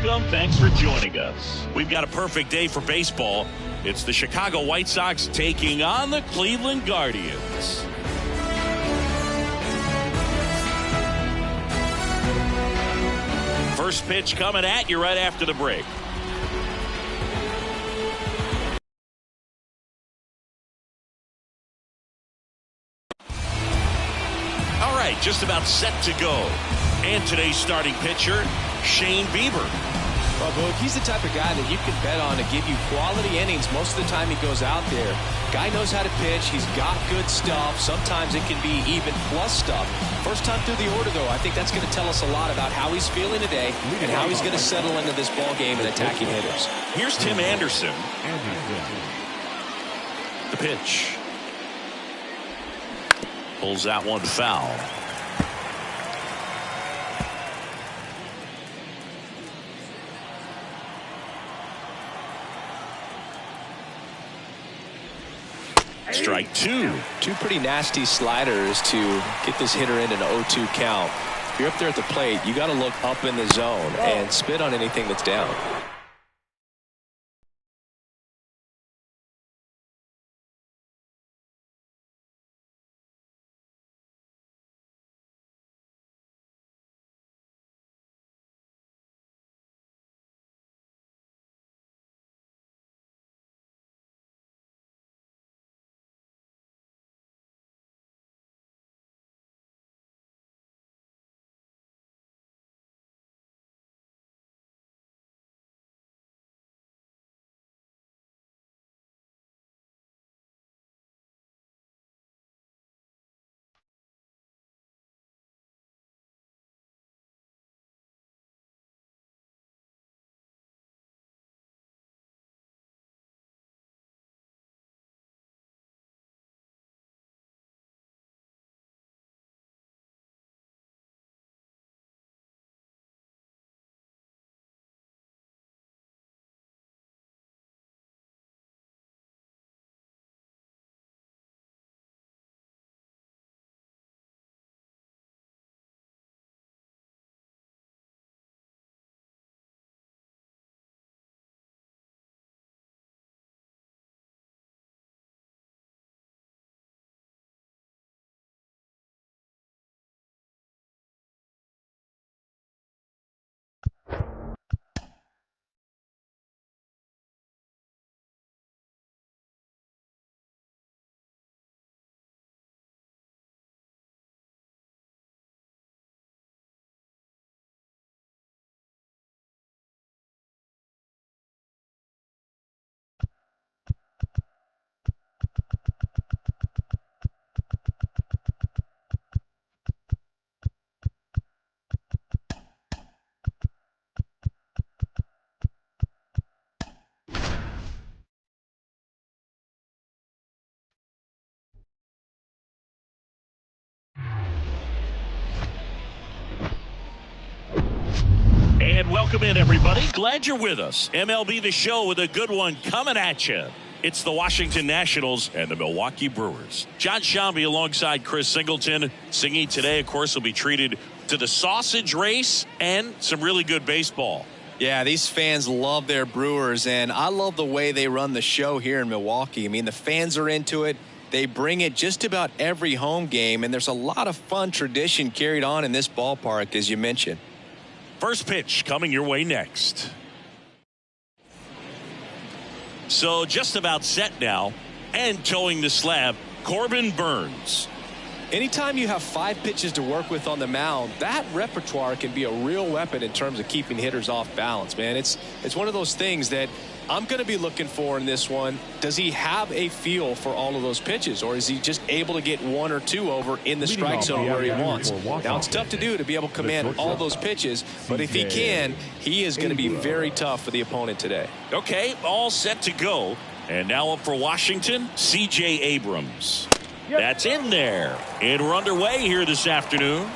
Welcome. Thanks for joining us. We've got a perfect day for baseball. It's the Chicago White Sox taking on the Cleveland Guardians. First pitch coming at you right after the break. All right, just about set to go. And today's starting pitcher, Shane Bieber. Well, Boog, he's the type of guy that you can bet on to give you quality innings most of the time he goes out there. Guy knows how to pitch. He's got good stuff. Sometimes it can be even plus stuff. First time through the order, though, I think that's going to tell us a lot about how he's feeling today and how he's going to settle into this ball game and attacking hitters. Here's Tim Anderson. The pitch. Pulls that one foul. Strike two. Two pretty nasty sliders to get this hitter in an 0-2 count. If you're up there at the plate, you got to look up in the zone and spit on anything that's down. And welcome in, everybody. Glad you're with us. MLB The Show with a good one coming at you. It's the Washington Nationals and the Milwaukee Brewers. John Shambi alongside Chris Singleton. Singy today, of course, will be treated to the sausage race and some really good baseball. Yeah, these fans love their Brewers, and I love the way they run the show here in Milwaukee. I mean, the fans are into it. They bring it just about every home game, and there's a lot of fun tradition carried on in this ballpark, as you mentioned. First pitch coming your way next. So just about set now, and towing the slab, Corbin Burnes. Anytime you have 5 pitches to work with on the mound, that repertoire can be a real weapon in terms of keeping hitters off balance, man. It's one of those things that I'm going to be looking for in this one. Does he have a feel for all of those pitches, or is he just able to get 1 or 2 over in the strike zone where he wants? Now, it's tough to do to be able to command all those pitches, but if he can, he is going to be very tough for the opponent today. Okay, all set to go. And now up for Washington, C.J. Abrams. That's in there. And we're underway here this afternoon.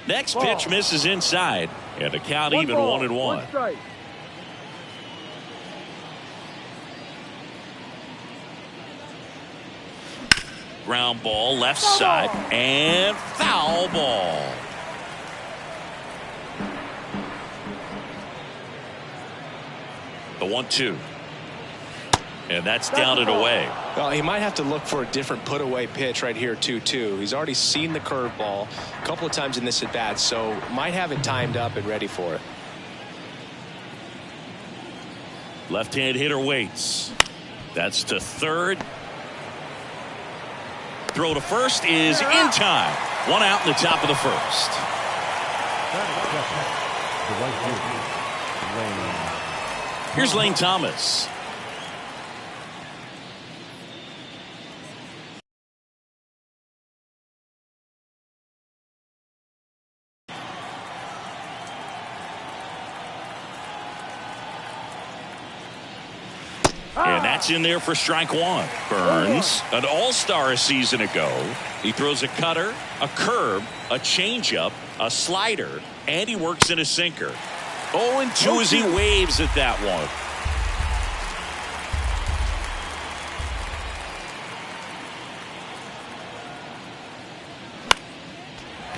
Next pitch misses inside, and the count even 1-1. Ground ball left side and foul ball. The 1-2. And that's down and away. Well, he might have to look for a different put away pitch right here 2-2. He's already seen the curveball a couple of times in this at bat, so might have it timed up and ready for it. Left-hand hitter waits. That's to third. Throw to first is in time. One out in the top of the first. Here's Lane Thomas. And that's in there for strike one. Burns, an all-star a season ago. He throws a cutter, a curve, a changeup, a slider, and he works in a sinker. 0-2 as he waves at that one.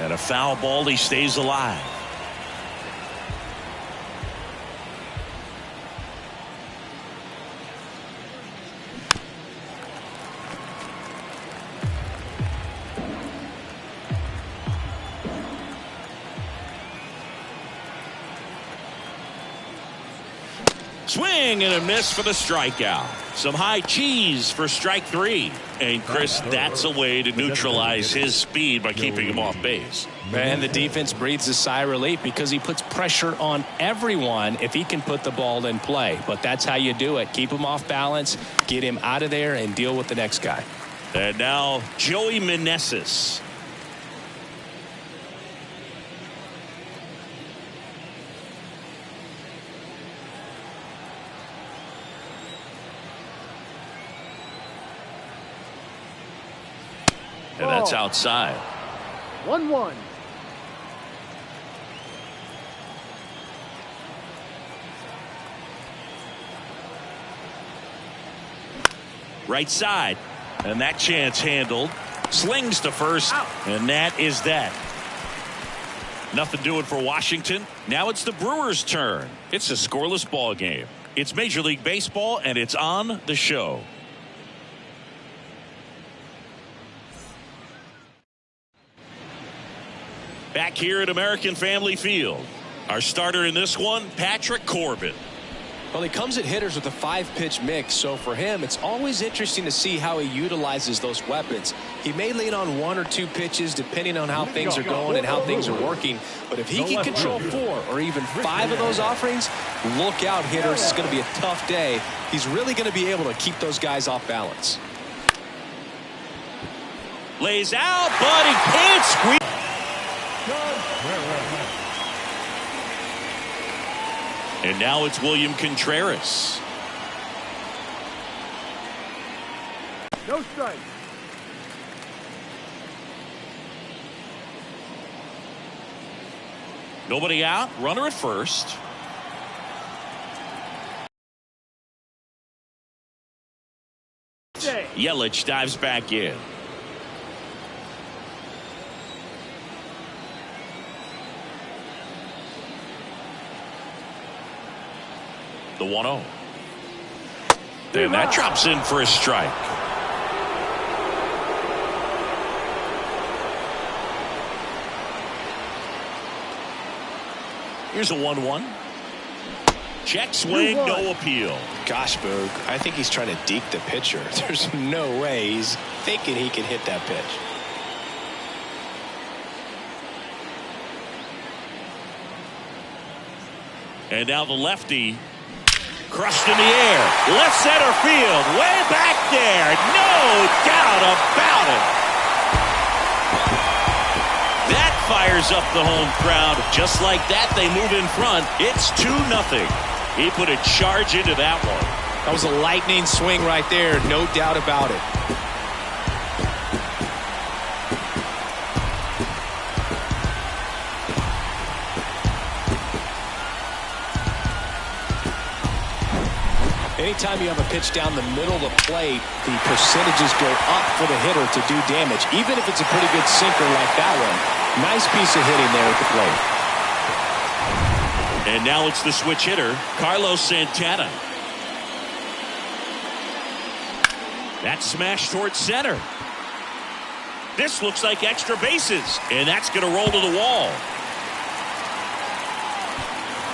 And a foul ball, he stays alive. Swing and a miss for the strikeout. Some high cheese for strike three. And Chris, that's a way to neutralize his speed by keeping him off base. Man, the defense breathes a sigh of relief because he puts pressure on everyone if he can put the ball in play. But that's how you do it. Keep him off balance, get him out of there, and deal with the next guy. And now Joey Meneses. And that's outside. 1-1. Right side. And that chance handled. Slings to first. And that is that. Nothing doing for Washington. Now it's the Brewers' turn. It's a scoreless ball game. It's Major League Baseball, and it's on the show. Back here at American Family Field. Our starter in this one, Patrick Corbin. Well, he comes at hitters with a 5-pitch mix, so for him, it's always interesting to see how he utilizes those weapons. He may lean on 1 or 2 pitches depending on how things are going and how things are working, but if he can control 4 or even 5 of those offerings, look out, hitters. It's going to be a tough day. He's really going to be able to keep those guys off balance. Lays out, but he can't squeeze. And now it's William Contreras. No strike. Nobody out. Runner at first. Yelich dives back in. The 1-0. And that drops in for a strike. Here's a 1-1. Check swing, no appeal. Gosh, Boog, I think he's trying to deke the pitcher. There's no way he's thinking he can hit that pitch. And now the lefty. Crushed in the air. Left center field. Way back there. No doubt about it. That fires up the home crowd. Just like that, they move in front. It's 2-0. He put a charge into that one. That was a lightning swing right there. No doubt about it. Anytime you have a pitch down the middle of the plate, the percentages go up for the hitter to do damage, even if it's a pretty good sinker like that one. Nice piece of hitting there at the plate. And now it's the switch hitter, Carlos Santana. That smash towards center. This looks like extra bases, and that's going to roll to the wall.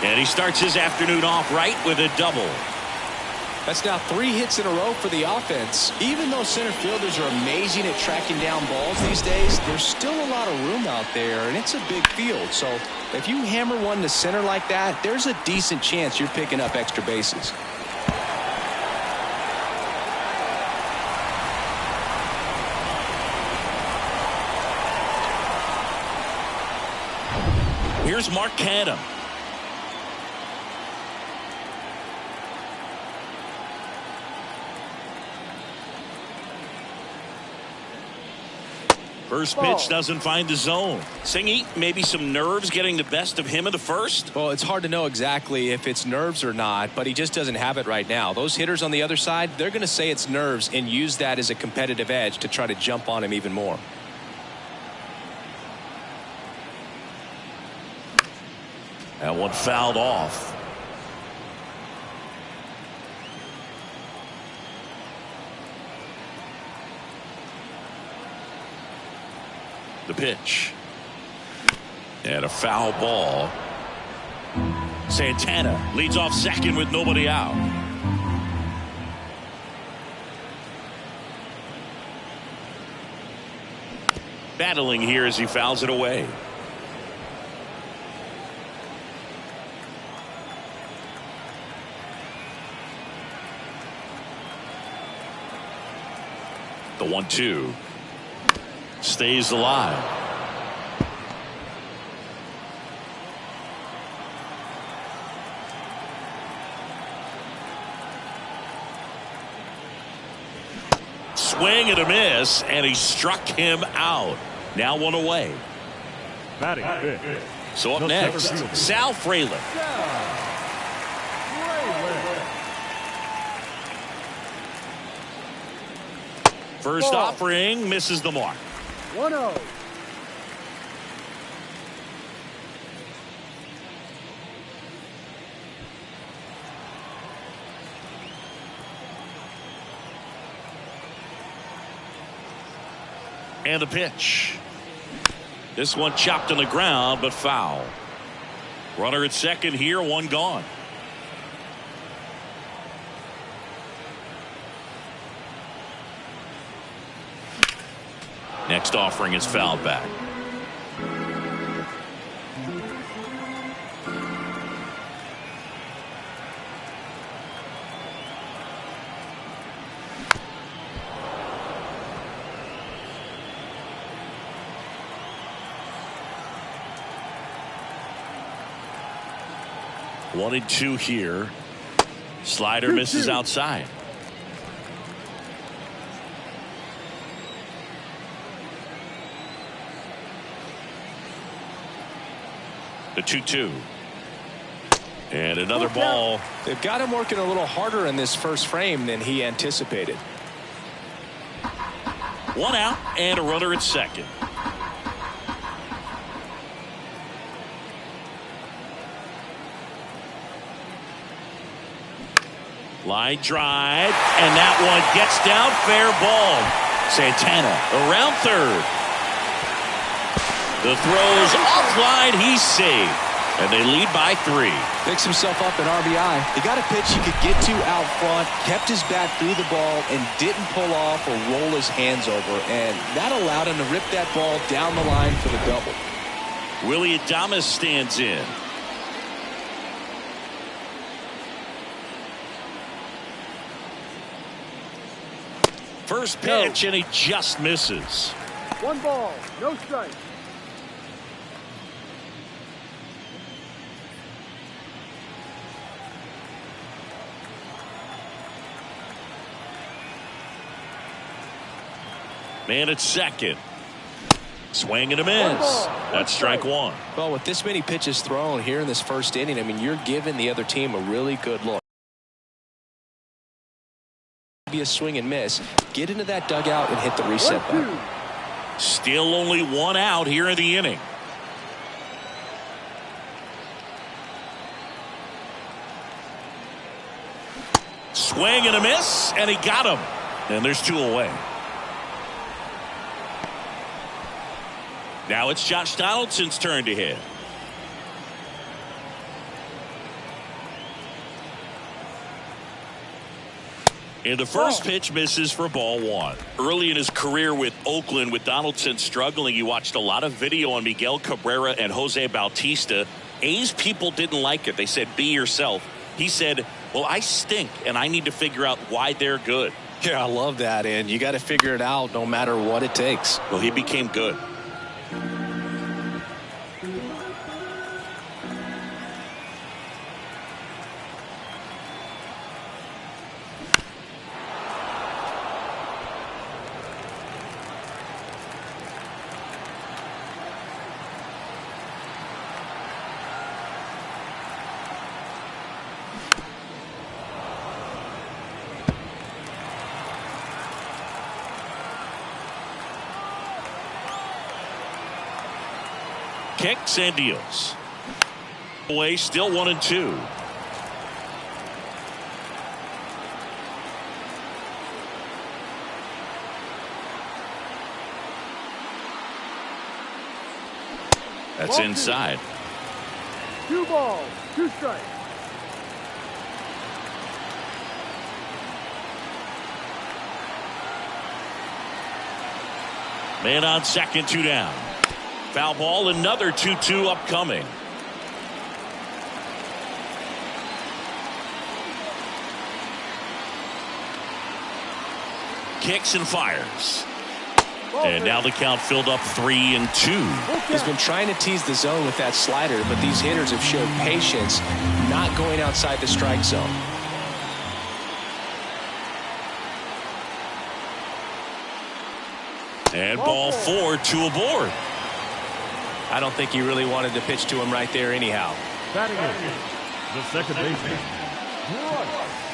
And he starts his afternoon off right with a double. That's now 3 hits in a row for the offense. Even though center fielders are amazing at tracking down balls these days, there's still a lot of room out there, and it's a big field. So if you hammer one to center like that, there's a decent chance you're picking up extra bases. Here's Mark Canham. First pitch doesn't find the zone. Singy, maybe some nerves getting the best of him in the first? Well, it's hard to know exactly if it's nerves or not, but he just doesn't have it right now. Those hitters on the other side, they're going to say it's nerves and use that as a competitive edge to try to jump on him even more. That one fouled off. The pitch. And a foul ball. Santana leads off second with nobody out. Battling here as he fouls it away. The 1-2. Stays alive. Swing and a miss, and he struck him out. Now one away. Batting fifth. So up next, Sal Frelick. First offering misses the mark. 1-0. And the pitch. This one chopped on the ground, but foul. Runner at second here, one gone. Next offering is fouled back. One and two here. Slider misses outside. The 2-2. And another ball. They've got him working a little harder in this first frame than he anticipated. One out and a runner at second. Line drive, and that one gets down, fair ball. Santana around third. The throw's offline, he's saved, and they lead by 3. Picks himself up an RBI. He got a pitch he could get to out front, kept his bat through the ball, and didn't pull off or roll his hands over, and that allowed him to rip that ball down the line for the double. Willie Adames stands in. First pitch, and he just misses. 1 ball, no strike. Man at second. Swing and a miss. That's strike 1. Well, with this many pitches thrown here in this first inning, I mean, you're giving the other team a really good look. be a swing and miss. Get into that dugout and hit the reset button. Still only one out here in the inning. Swing and a miss, and he got him. And there's two away. Now it's Josh Donaldson's turn to hit. And the first pitch misses for ball one. Early in his career with Oakland, with Donaldson struggling, he watched a lot of video on Miguel Cabrera and Jose Bautista. A's people didn't like it. They said, be yourself. He said, well, I stink, and I need to figure out why they're good. Yeah, I love that, and you got to figure it out no matter what it takes. Well, he became good. Kicks and deals. Away, still 1-2. That's inside. 2 balls, 2 strikes. Man on second, 2 down. Foul ball, another 2-2 upcoming. Kicks and fires. And now the count filled up 3-2. He's been trying to tease the zone with that slider, but these hitters have showed patience, not going outside the strike zone. And ball 4, 2 aboard. I don't think he really wanted to pitch to him right there anyhow. Batting in, the second baseman.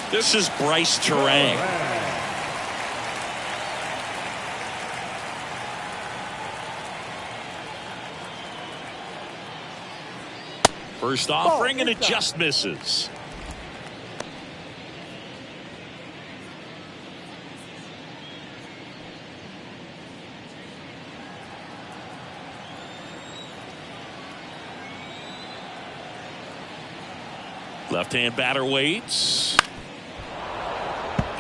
This is Bryce Terang. First offering, and it just misses. Left-hand batter waits.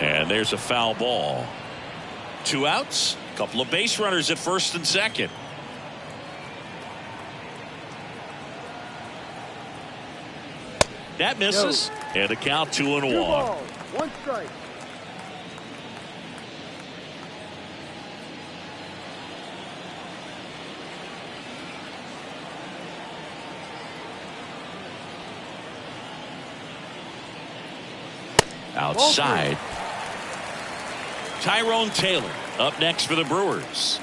And there's a foul ball. 2 outs. A couple of base runners at first and second. That misses. And the count 2-1. 2 balls, 1 strike. Outside. Tyrone Taylor up next for the Brewers.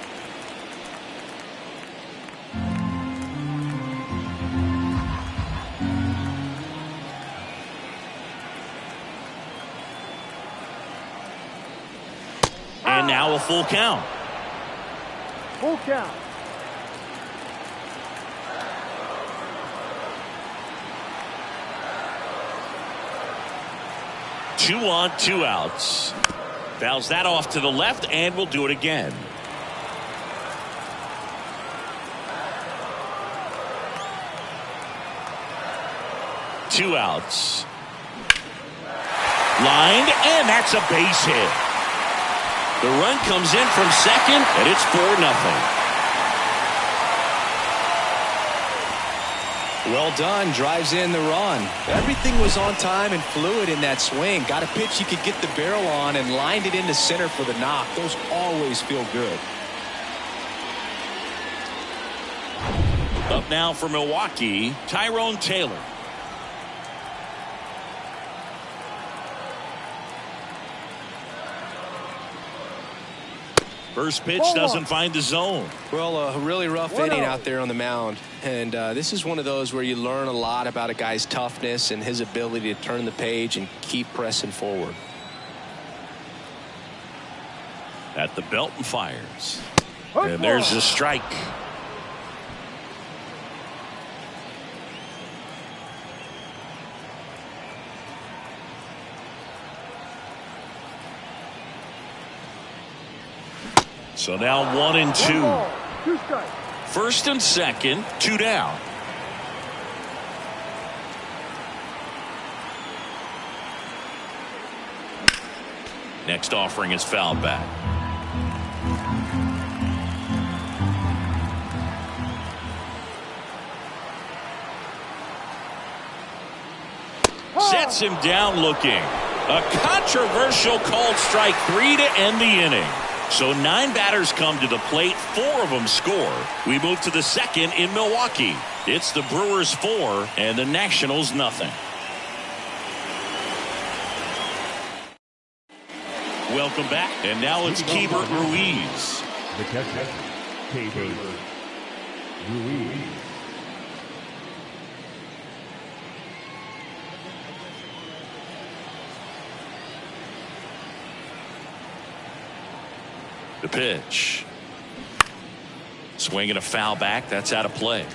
And now a full count. Full count. Two on, 2 outs. Fouls that off to the left, and we'll do it again. Two outs. Lined, and that's a base hit. The run comes in from second, and it's 4-0. Well done, drives in the run. Everything was on time and fluid in that swing. Got a pitch you could get the barrel on and lined it into center for the knock. Those always feel good. Up now for Milwaukee, Tyrone Taylor. First pitch doesn't find the zone. Well, a really rough inning out there on the mound. And this is one of those where you learn a lot about a guy's toughness and his ability to turn the page and keep pressing forward. At the belt and fires. Hard And there's ball. a strike. So now 1-2. 1 ball, 2 strikes. First and second, 2 down. Next offering is fouled back. Sets him down looking. A controversial called strike 3 to end the inning. So 9 batters come to the plate, 4 of them score. We move to the second in Milwaukee. It's the Brewers 4 and the Nationals nothing. Welcome back. And now it's Keibert Ruiz. The catcher, Keibert Ruiz. The pitch. Swinging a foul back. That's out of play.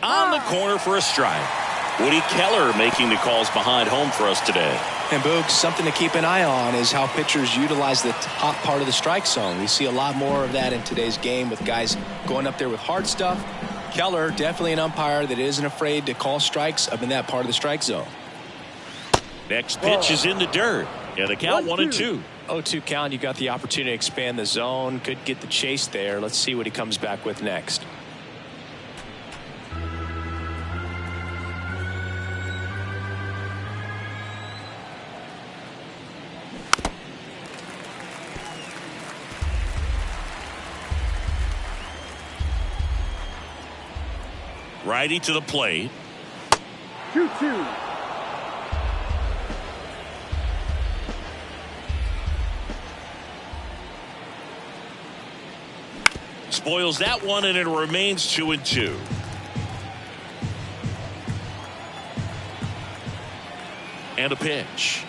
On the corner for a strike. Woody Keller making the calls behind home for us today. And Boog, something to keep an eye on is how pitchers utilize the top part of the strike zone. We see a lot more of that in today's game with guys going up there with hard stuff. Keller, definitely an umpire that isn't afraid to call strikes up in that part of the strike zone. Next pitch is in the dirt. Yeah, the count 1-2. 0-2 count. You got the opportunity to expand the zone. Could get the chase there. Let's see what he comes back with next. Righty to the plate. 2-2. Spoils that one, and it remains 2-2. And a pitch.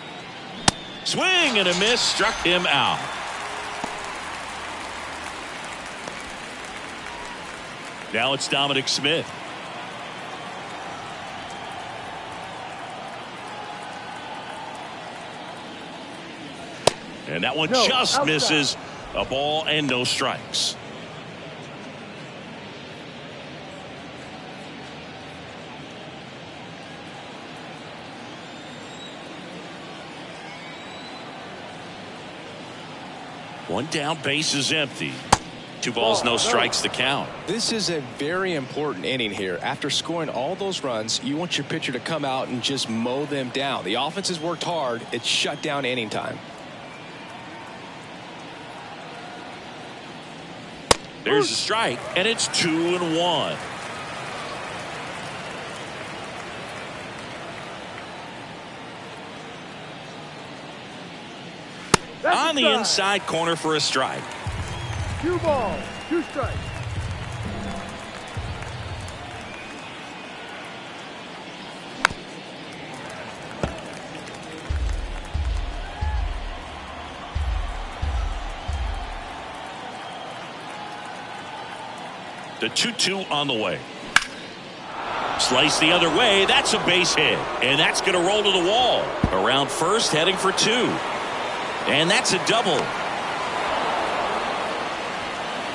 Swing and a miss, struck him out. Now it's Dominic Smith. And that one just outside. misses. A ball and no strikes. One down, base is empty. 2 balls, no strikes to count. This is a very important inning here. After scoring all those runs, you want your pitcher to come out and just mow them down. The offense has worked hard. It's shut down inning time. There's a strike, and it's 2-1. On the inside corner for a strike. 2 balls, 2 strikes. The 2-2 on the way. Slice the other way. That's a base hit. And that's going to roll to the wall. Around first, heading for 2. And that's a double.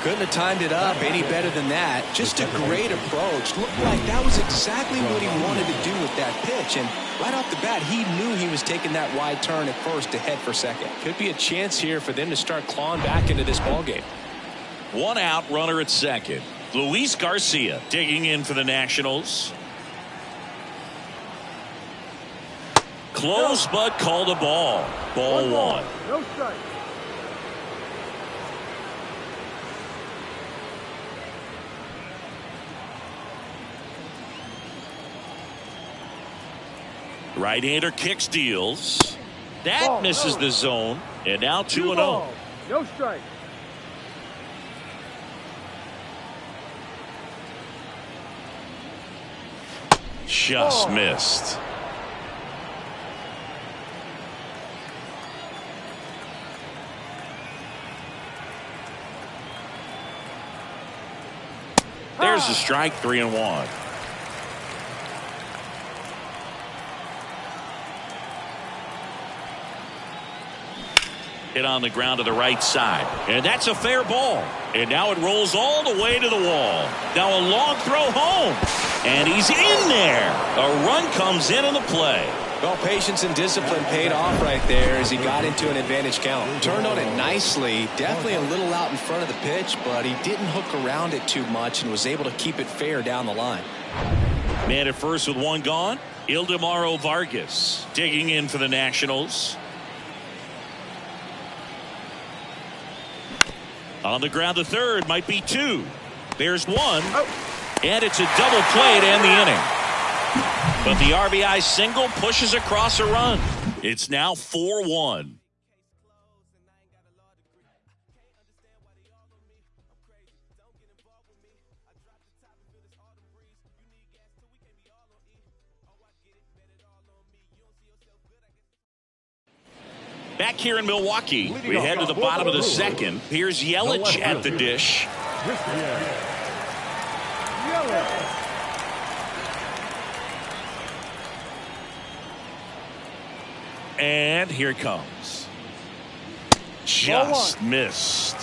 Couldn't have timed it up any better than that. Just a great approach. Looked like that was exactly what he wanted to do with that pitch. And right off the bat, he knew he was taking that wide turn at first to head for second. Could be a chance here for them to start clawing back into this ballgame. 1 out, runner at second. Luis Garcia digging in for the Nationals. Close, but called a ball. Ball 1. No strike. Right-hander kicks, deals. That misses the zone. And now 2-0. balls, no strike. Just missed. There's a strike, 3-1. Hit on the ground to the right side. And that's a fair ball. And now it rolls all the way to the wall. Now a long throw home. And he's in there. A run comes in on the play. Well, patience and discipline paid off right there as he got into an advantage count. Turned on it nicely. Definitely a little out in front of the pitch, but he didn't hook around it too much and was able to keep it fair down the line. Man at first with one gone. Ildemaro Vargas digging in for the Nationals. On the ground to third, might be two. There's one. And it's a double play to end the inning. But the RBI single pushes across a run. It's now 4-1. Back here in Milwaukee, we head to the bottom of the second. Here's Yelich at the dish. And here it comes. Just missed.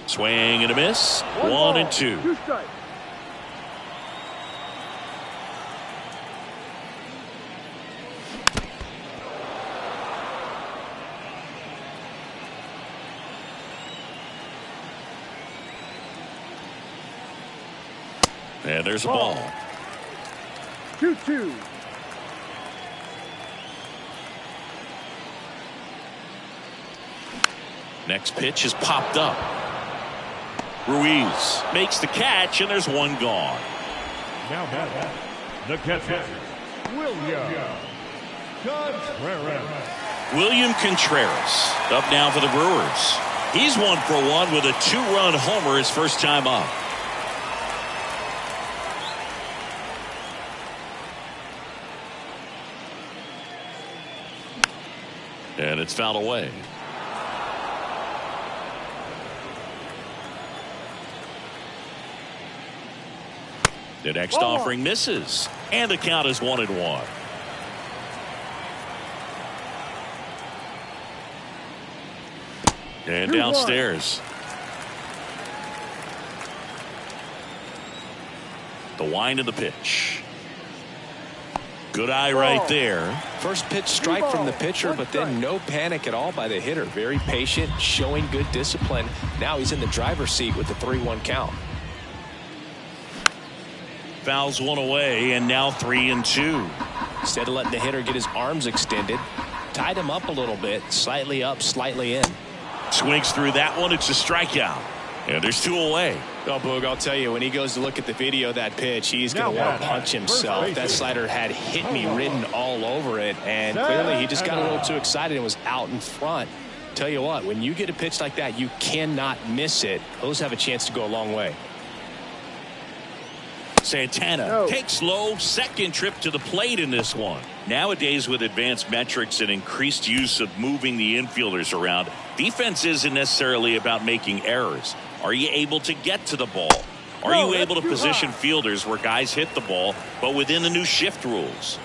Swing and a miss. 1-2. 2 strikes. And there's a ball. 2-2. Next pitch is popped up. Ruiz makes the catch, and there's one gone. Now back. The catcher, William Contreras up now for the Brewers. He's 1-for-1 with a 2-run homer his first time up. And it's fouled away. The next offering misses. And the count is 1-1. And downstairs. The wind of the pitch. Good eye right there. First pitch strike from the pitcher, but then no panic at all by the hitter. Very patient, showing good discipline. Now he's in the driver's seat with the 3-1 count. Fouls one away, and now 3-2. Instead of letting the hitter get his arms extended, tied him up a little bit, slightly up, slightly in. Swings through that one. It's a strikeout. And there's 2 away. Oh, Boog, I'll tell you, when he goes to look at the video of that pitch, he's going to want to punch himself. That slider had hit me written all over it, and clearly he just got a little too excited and was out in front. Tell you what, when you get a pitch like that, you cannot miss it. Those have a chance to go a long way. Santana takes low, second trip to the plate in this one. Nowadays, with advanced metrics and increased use of moving the infielders around, defense isn't necessarily about making errors. Are you able to get to the ball? Are you able to position fielders where guys hit the ball, but within the new shift rules?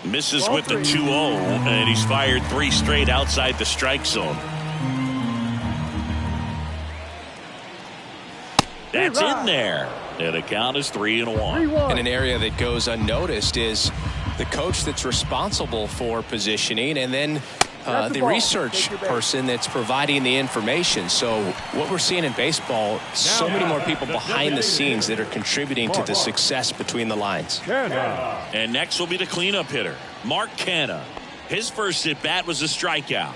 Misses with the 2-0, and he's fired 3 straight outside the strike zone. That's in there. And the count is 3-1. And an area that goes unnoticed is the coach that's responsible for positioning, and then the research person that's providing the information. So what we're seeing in baseball, so many more people behind the scenes that are contributing to the success between the lines. And next will be the cleanup hitter, Mark Canha. His first at bat was a strikeout.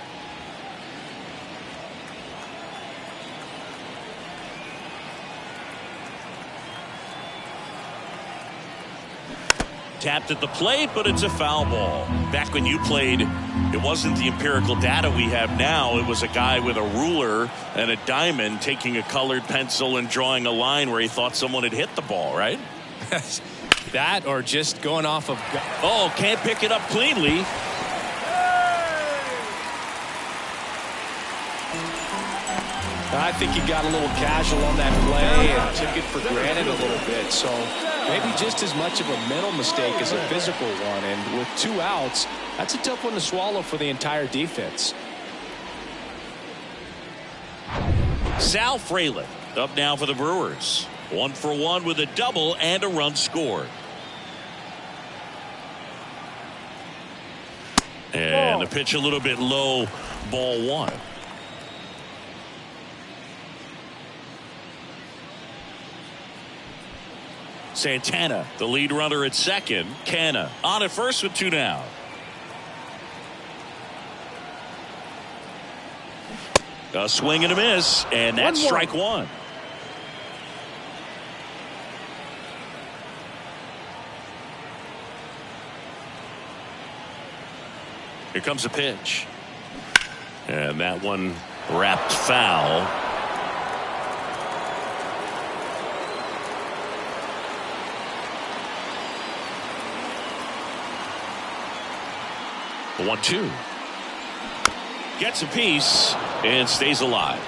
Tapped at the plate, but it's a foul ball. Back when you played, it wasn't the empirical data we have now. It was a guy with a ruler and a diamond taking a colored pencil and drawing a line where he thought someone had hit the ball, right? That or just going off of... Oh, can't pick it up cleanly. I think he got a little casual on that play and took it for granted a little bit. So maybe just as much of a mental mistake as a physical one. And with 2 outs, that's a tough one to swallow for the entire defense. Sal Frelick up now for the Brewers. 1 for 1 with a double and a run scored. And the pitch a little bit low, ball 1. Santana, the lead runner at second. Canna on at first with 2 down. A swing and a miss, and that's strike 1. Here comes a pitch. And that one wrapped foul. The 1-2. Gets a piece and stays alive.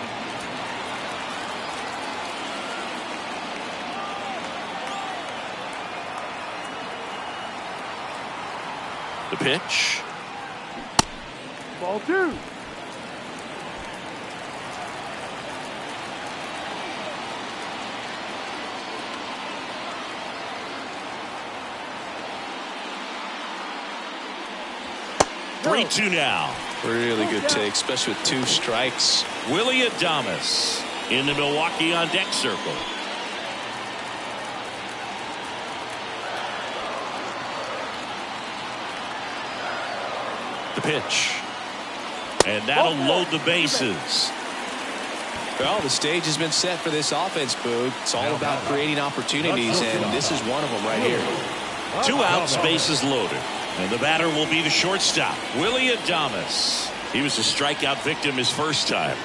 The pitch. Ball 2. No. 3-2 now. Really good take, especially with 2 strikes. Willie Adames in the Milwaukee on deck circle. The pitch. And that'll load the bases. Well, the stage has been set for this offense, Boog. It's all about creating opportunities, and this is one of them right here. 2 outs, bases loaded. And the batter will be the shortstop, Willie Adames. He was a strikeout victim his first time.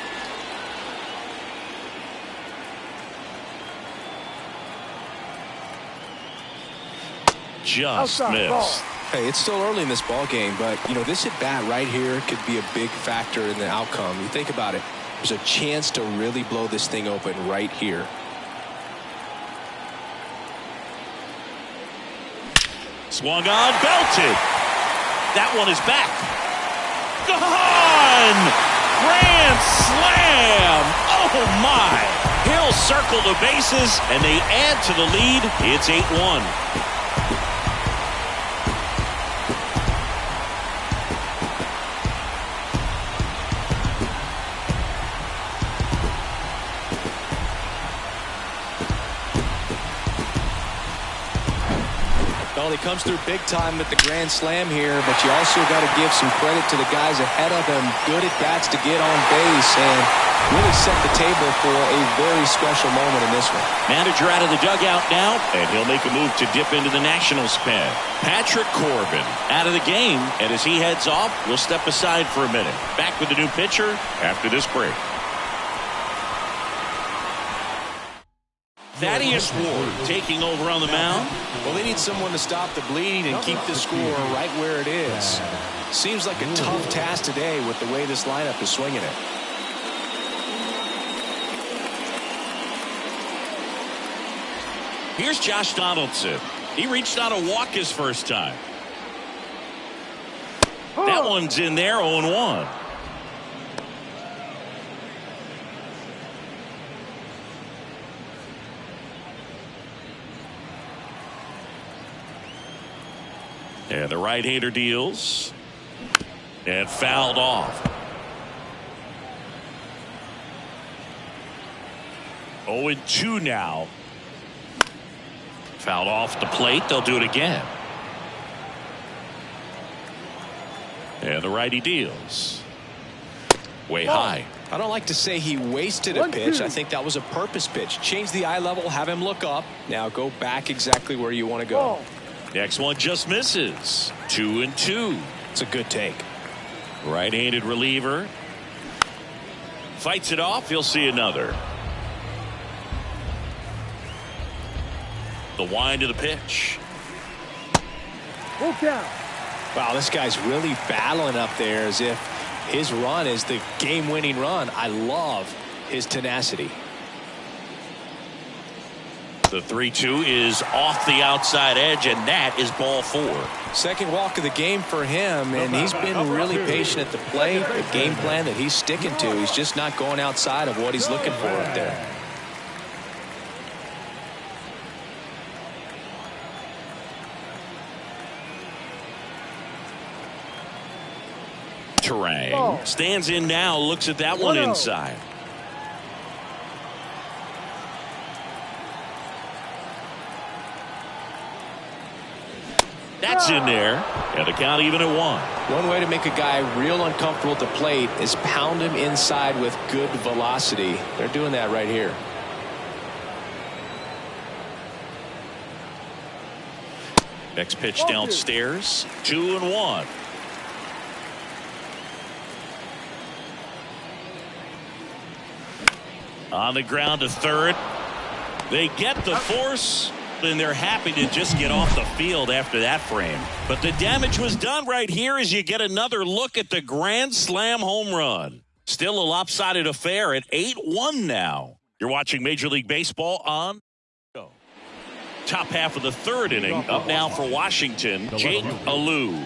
Just missed. Hey, it's still early in this ball game, but you know, this at bat right here could be a big factor in the outcome. You think about it, there's a chance to really blow this thing open right here. Swung on, belted. That one is back. Gone! Grand slam! Oh my! He'll circle the bases, and they add to the lead. It's 8-1. Well, he comes through big time with the grand slam here, but you also got to give some credit to the guys ahead of him. Good at bats to get on base and really set the table for a very special moment in this one. Manager out of the dugout now, and he'll make a move to dip into the Nationals pen. Patrick Corbin out of the game, and as he heads off, we'll step aside for a minute. Back with the new pitcher after this break. Thaddeus Ward taking over on the mound. Well, they need someone to stop the bleeding and keep the score right where it is. Seems like a tough task today with the way this lineup is swinging it. Here's Josh Donaldson. He reached out a walk his first time. That one's in there, 0-1. And the right-hander deals. And fouled off. 0-2 now. Fouled off the plate. They'll do it again. And the righty deals. Way high. I don't like to say he wasted a pitch. I think that was a purpose pitch. Change the eye level, have him look up. Now go back exactly where you want to go. Next one just misses. 2-2. It's a good take. Right-handed reliever. Fights it off. He'll see another. The wind of the pitch. Full count. Wow, this guy's really battling up there as if his run is the game-winning run. I love his tenacity. The 3-2 is off the outside edge, and that is ball 4. Second walk of the game for him, and he's been really patient at the plate. The game plan that he's sticking to. He's just not going outside of what he's looking for up there. Terang stands in now, looks at that one inside. That's in there, and the count even at 1. One way to make a guy real uncomfortable at the plate is pound him inside with good velocity. They're doing that right here. Next pitch downstairs. 2-1. On the ground to third. They get the force, and they're happy to just get off the field after that frame. But the damage was done right here as you get another look at the grand slam home run. Still a lopsided affair at 8-1 now. You're watching Major League Baseball on top half of the third inning. Up now for Washington, Jake Alou.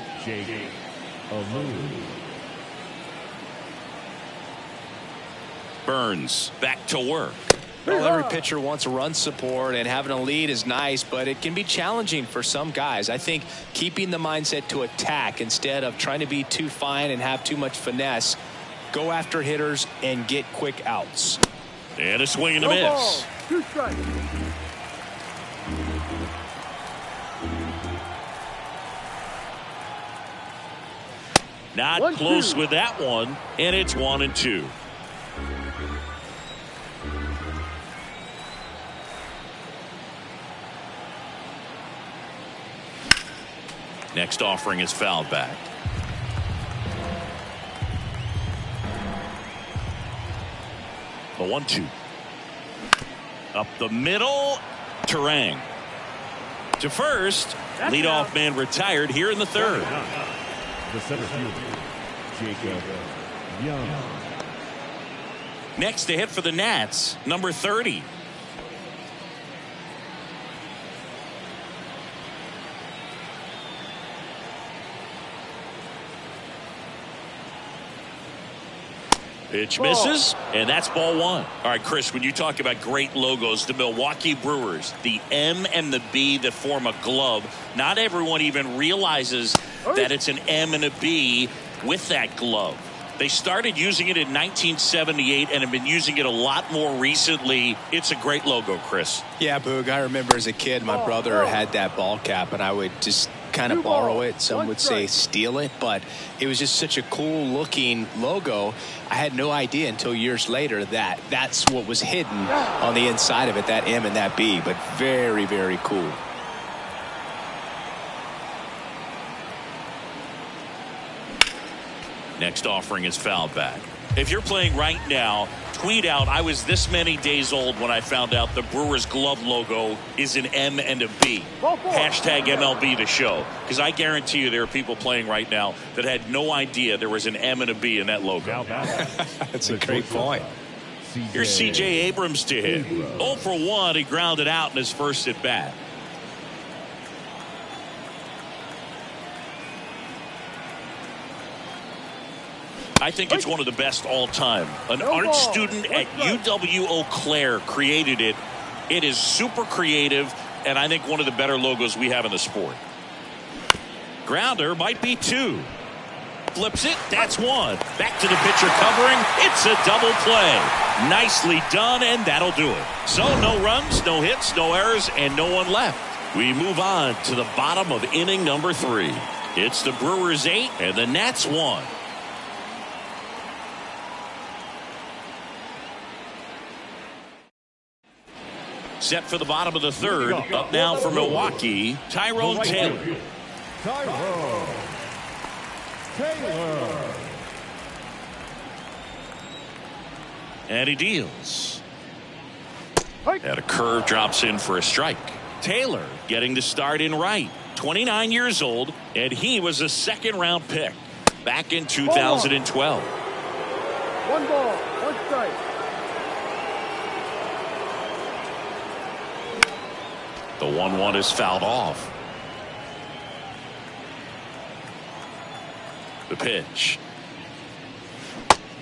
Burns back to work. Well, every pitcher wants run support, and having a lead is nice, but it can be challenging for some guys. I think keeping the mindset to attack instead of trying to be too fine and have too much finesse, go after hitters and get quick outs. And a swing and a miss. 2 strikes. Not close with that one, and it's 1-2. Next offering is fouled back. The 1-2. Up the middle. Terang. To first. Leadoff man retired here in the third. The center fielder, Jacob Young. Next to hit for the Nats, number 30. Pitch misses, and that's ball 1. All right, Chris, when you talk about great logos, the Milwaukee Brewers, the M and the B that form a glove, not everyone even realizes that it's an M and a B with that glove. They started using it in 1978 and have been using it a lot more recently. It's a great logo, Chris. Yeah, Boog, I remember as a kid, my brother had that ball cap, and I would just kind of borrow it. Some would say steal it, but it was just such a cool looking logo. I had no idea until years later that that's what was hidden on the inside of it, that M and that B, but very, very cool. Next offering is fouled back. If you're playing right now, tweet out, I was this many days old when I found out the Brewers glove logo is an M and a B. Hashtag MLB the show. Because I guarantee you there are people playing right now that had no idea there was an M and a B in that logo. That's a great point. Here's C.J. Abrams to hit. 0 for 1. He grounded out in his first at bat. I think it's one of the best all time. An art student at UW Eau Claire created it. It is super creative, and I think one of the better logos we have in the sport. Grounder might be 2. Flips it. That's 1. Back to the pitcher covering. It's a double play. Nicely done, and that'll do it. So no runs, no hits, no errors, and no one left. We move on to the bottom of inning number 3. It's the Brewers 8 and the Nats 1. Set for the bottom of the third. Up now for Milwaukee, Tyrone Taylor. Tyrone Taylor. And he deals. And a curve drops in for a strike. Taylor getting to start in right. 29 years old, and he was a second-round pick back in 2012. 1 ball, 1 strike. The 1-1 is fouled off. The pitch.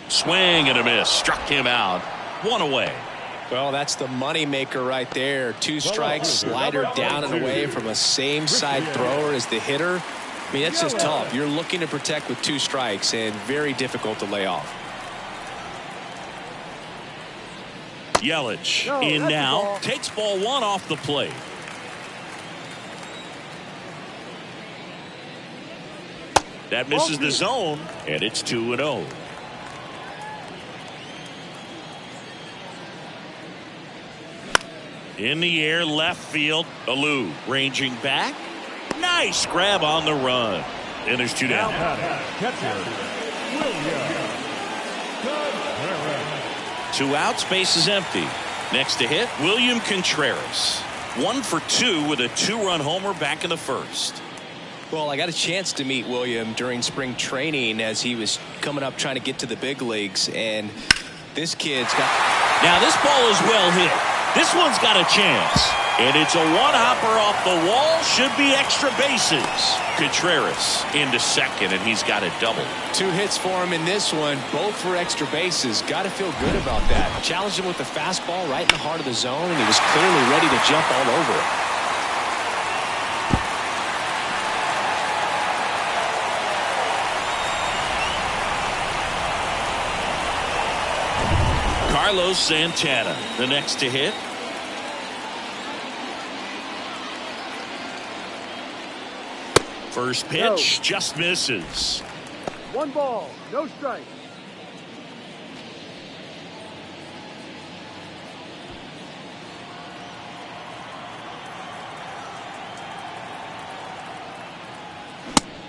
Swing and a miss. Struck him out. 1 away. Well, that's the money maker right there. 2 strikes, slider down and away from a same side thrower as the hitter. I mean, that's just tough. You're looking to protect with 2 strikes and very difficult to lay off. Yelich in now. Takes ball 1 off the plate. That misses the zone, and it's 2-0. In the air, left field. Alou ranging back. Nice grab on the run. And there's 2 down. Catcher, William. 2 outs, base is empty. Next to hit, William Contreras. 1 for 2 with a 2-run homer back in the first. Well, I got a chance to meet William during spring training as he was coming up trying to get to the big leagues, and this kid's got... Now this ball is well hit. This one's got a chance, and it's a 1-hopper off the wall. Should be extra bases. Contreras into second, and he's got a double. 2 hits for him in this one, both for extra bases. Got to feel good about that. Challenged him with the fastball right in the heart of the zone, and he was clearly ready to jump all over it. Carlos Santana, the next to hit. First pitch just misses. 1 ball, no strike.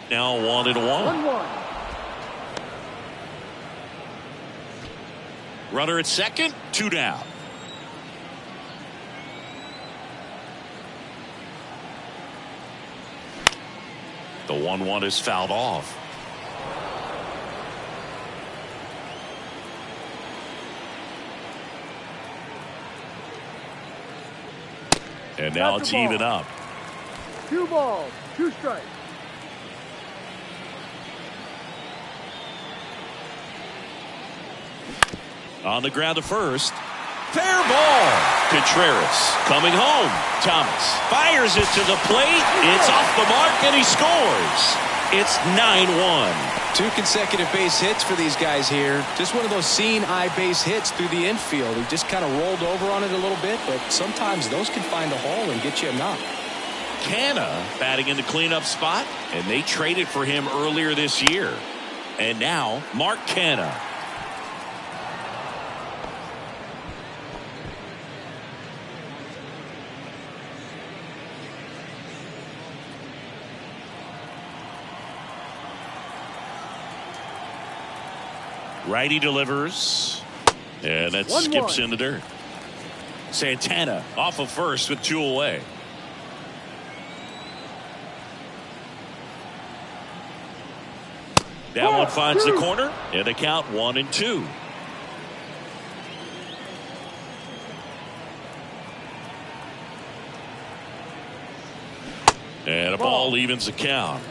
Now 1-1. 1-1. Runner at second, 2 down. The 1-1 is fouled off. And now it's even up. 2 balls, 2 strikes. On the ground to first. Fair ball. Contreras coming home. Thomas fires it to the plate. It's off the mark, and he scores. It's 9-1. 2 consecutive base hits for these guys here. Just one of those seeing eye base hits through the infield. He just kind of rolled over on it a little bit, but sometimes those can find a hole and get you a knock. Canna batting in the cleanup spot, and they traded for him earlier this year. And now Mark Canna. Righty delivers, and that skips in the dirt. Santana off of first with 2 away. That one finds the corner, and the count 1-2. And a ball evens the count.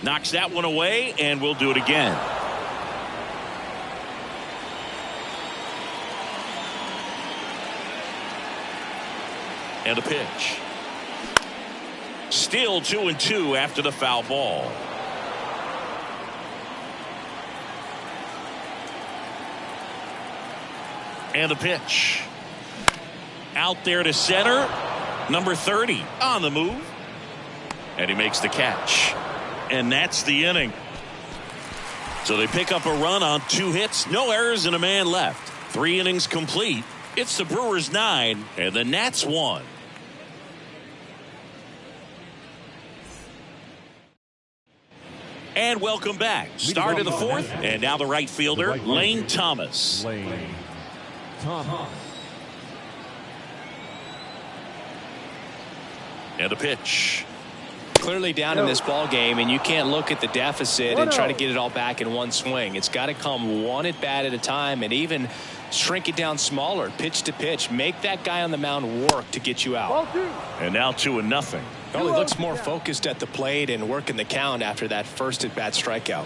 Knocks that one away, and we'll do it again. And a pitch. Still 2-2 after the foul ball. And a pitch. Out there to center. Number 30 on the move. And he makes the catch. and that's the inning. So they pick up a run on 2 hits, no errors, and a man left. 3 innings complete. It's the Brewers 9 and the Nats 1. And welcome back. Start of the 4th, and now the right fielder, Lane Thomas. Lane Thomas. And a pitch. Clearly down in this ball game, and you can't look at the deficit and try to get it all back in one swing. It's got to come one at bat at a time, and even shrink it down smaller, pitch to pitch. Make that guy on the mound work to get you out. And now 2-0. Well, he looks more focused at the plate and working the count after that first at bat strikeout.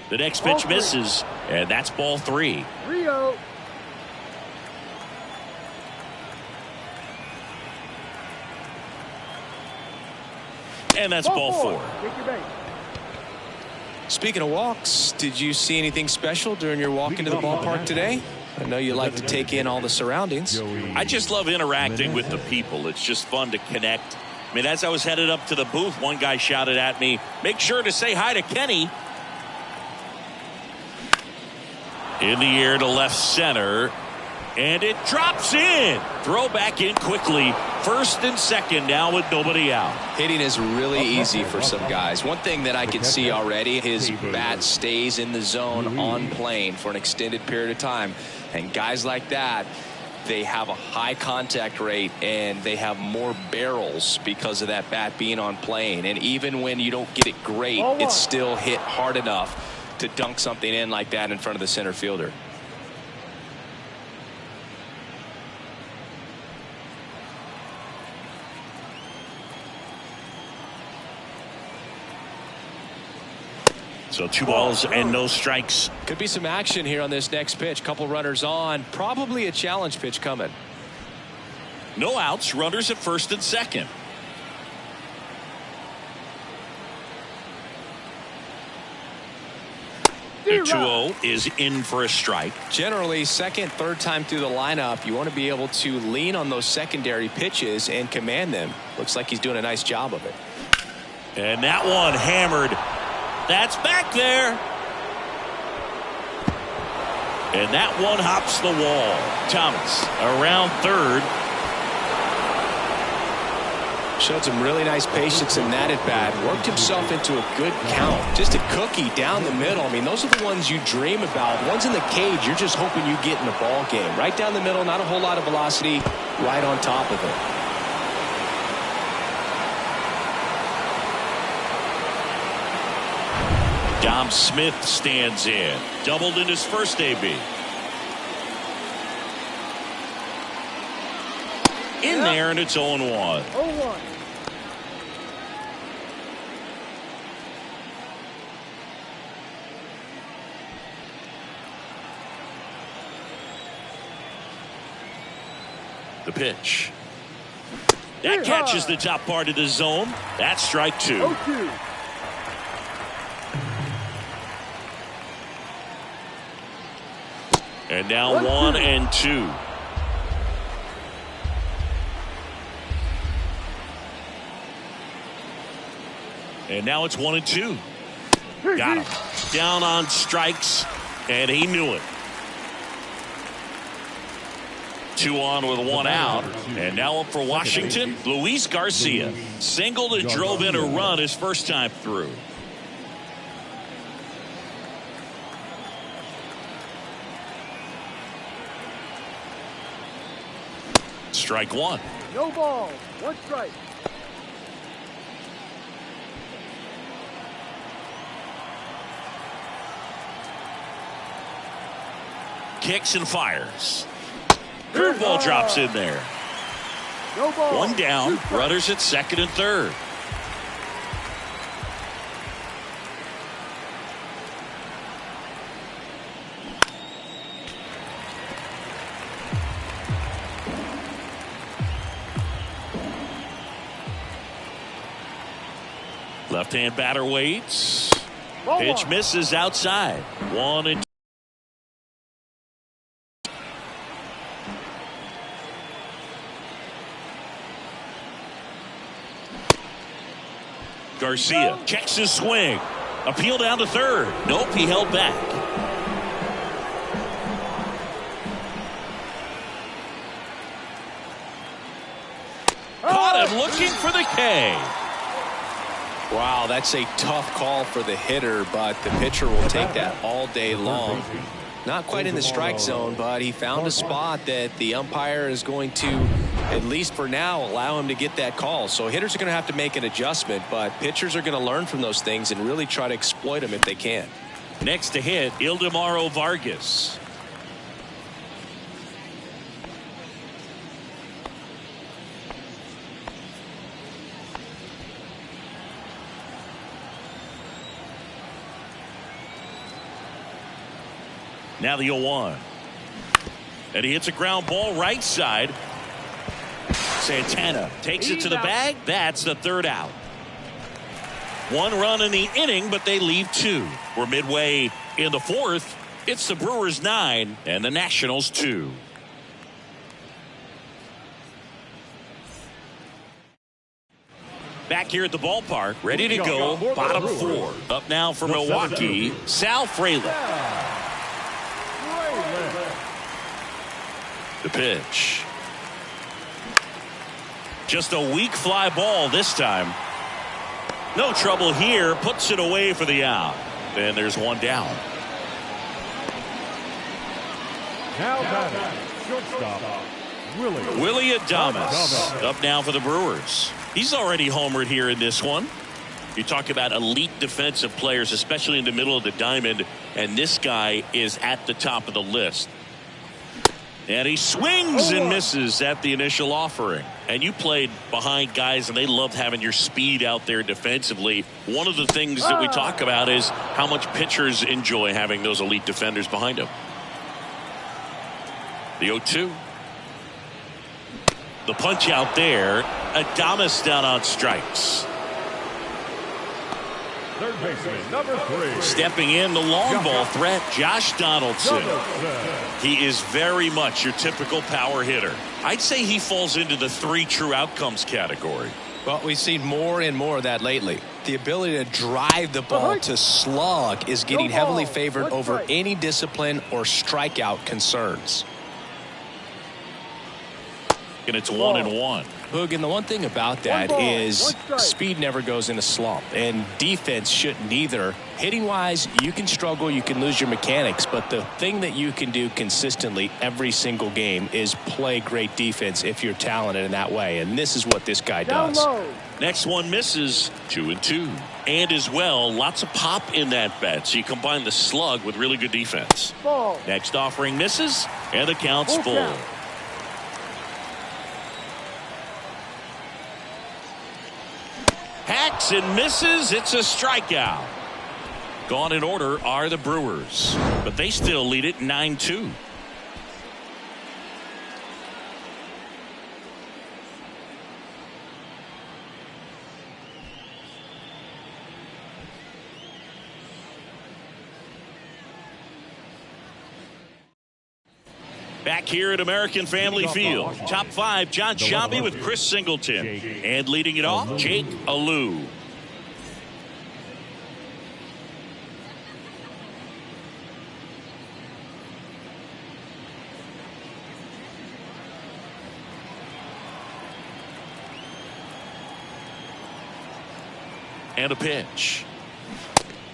The next pitch misses, and that's ball 3. Rio. And that's ball 4. Take your base. Speaking of walks, did you see anything special during your walk into the ballpark today? I know you like to take in all the surroundings. I just love interacting with the people. It's just fun to connect. I mean, as I was headed up to the booth, one guy shouted at me, "Make sure to say hi to Kenny." In the air to left center, and it drops in. Throw back in quickly. First and second now with nobody out. Hitting is really easy for some guys. One thing that I can see already, his bat stays in the zone on plane for an extended period of time. And guys like that, they have a high contact rate and they have more barrels because of that bat being on plane. And even when you don't get it great, it's still hit hard enough to dunk something in like that in front of the center fielder. So 2 balls and no strikes. Could be some action here on this next pitch. Couple runners on. Probably a challenge pitch coming. No outs. Runners at first and second. The 2-0 is in for a strike. Generally, second, third time through the lineup, you want to be able to lean on those secondary pitches and command them. Looks like he's doing a nice job of it. And that one hammered. That's back there. And that one hops the wall. Thomas around third. Showed some really nice patience in that at bat. Worked himself into a good count. Just a cookie down the middle. I mean, those are the ones you dream about. Ones in the cage, you're just hoping you get in the ball game. Right down the middle, not a whole lot of velocity. Right on top of it. Dom Smith stands in. Doubled in his first AB. In there, and it's 0-1. 0-1. The pitch. That catches the top part of the zone. That's strike 2. 0-2. And now 1 and 2. And now it's 1 and 2. Got him. Down on strikes, and he knew it. 2 on with 1 out. And now up for Washington, Luis Garcia. Singled and drove in a run his first time through. Strike 1. No ball. 1 strike. Kicks and fires. Curveball drops in there. No ball. 1 down. Runners at second and third. Left-hand batter waits. Pitch misses outside. 1 and 2. Garcia checks his swing. Appeal down to third. Nope, he held back. Caught him looking for the K. Wow, that's a tough call for the hitter, but the pitcher will take that all day long. Not quite in the strike zone, but he found a spot that the umpire is going to, at least for now, allow him to get that call. So hitters are going to have to make an adjustment, but pitchers are going to learn from those things and really try to exploit them if they can. Next to hit, Ildemaro Vargas. Now the 0-1. And he hits a ground ball right side. Santana takes it to the bag. That's the third out. One run in the inning, but they leave two. We're midway in the fourth. It's the Brewers 9 and the Nationals 2. Back here at the ballpark, ready to go. Bottom four. Up now for Milwaukee, Sal Frelick. The pitch. Just a weak fly ball this time. No trouble here. Puts it away for the out. And there's one down. Now batting, shortstop, Willie Adames up now for the Brewers. He's already homered here in this one. You talk about elite defensive players, especially in the middle of the diamond, and this guy is at the top of the list. And he swings and misses at the initial offering. And you played behind guys, and they loved having your speed out there defensively. One of the things that we talk about is how much pitchers enjoy having those elite defenders behind them. The 0-2. The punch out there. Adames down on strikes. third baseman, number 3. Stepping in, the long ball threat, Josh Donaldson. He is very much your typical power hitter. I'd say he falls into the 3 true outcomes category. Well, we've seen more and more of that lately. The ability to drive the ball to slug is getting heavily favored over any discipline or strikeout concerns. And it's 1-1. Boog, and the one thing about that is speed never goes in a slump, and defense shouldn't either. Hitting wise, you can struggle, you can lose your mechanics, but the thing that you can do consistently every single game is play great defense if you're talented in that way, and this is what this guy does. Next one misses. 2-2. And as well, lots of pop in that bat, so you combine the slug with really good defense. Next offering misses, and the count's full. Hacks and misses. It's a strikeout. Gone in order are the Brewers, but they still lead it 9-2. Back here at American Family Field, top 5, John Shambi with Chris Singleton. And leading it off, Jake Alou. And a pitch.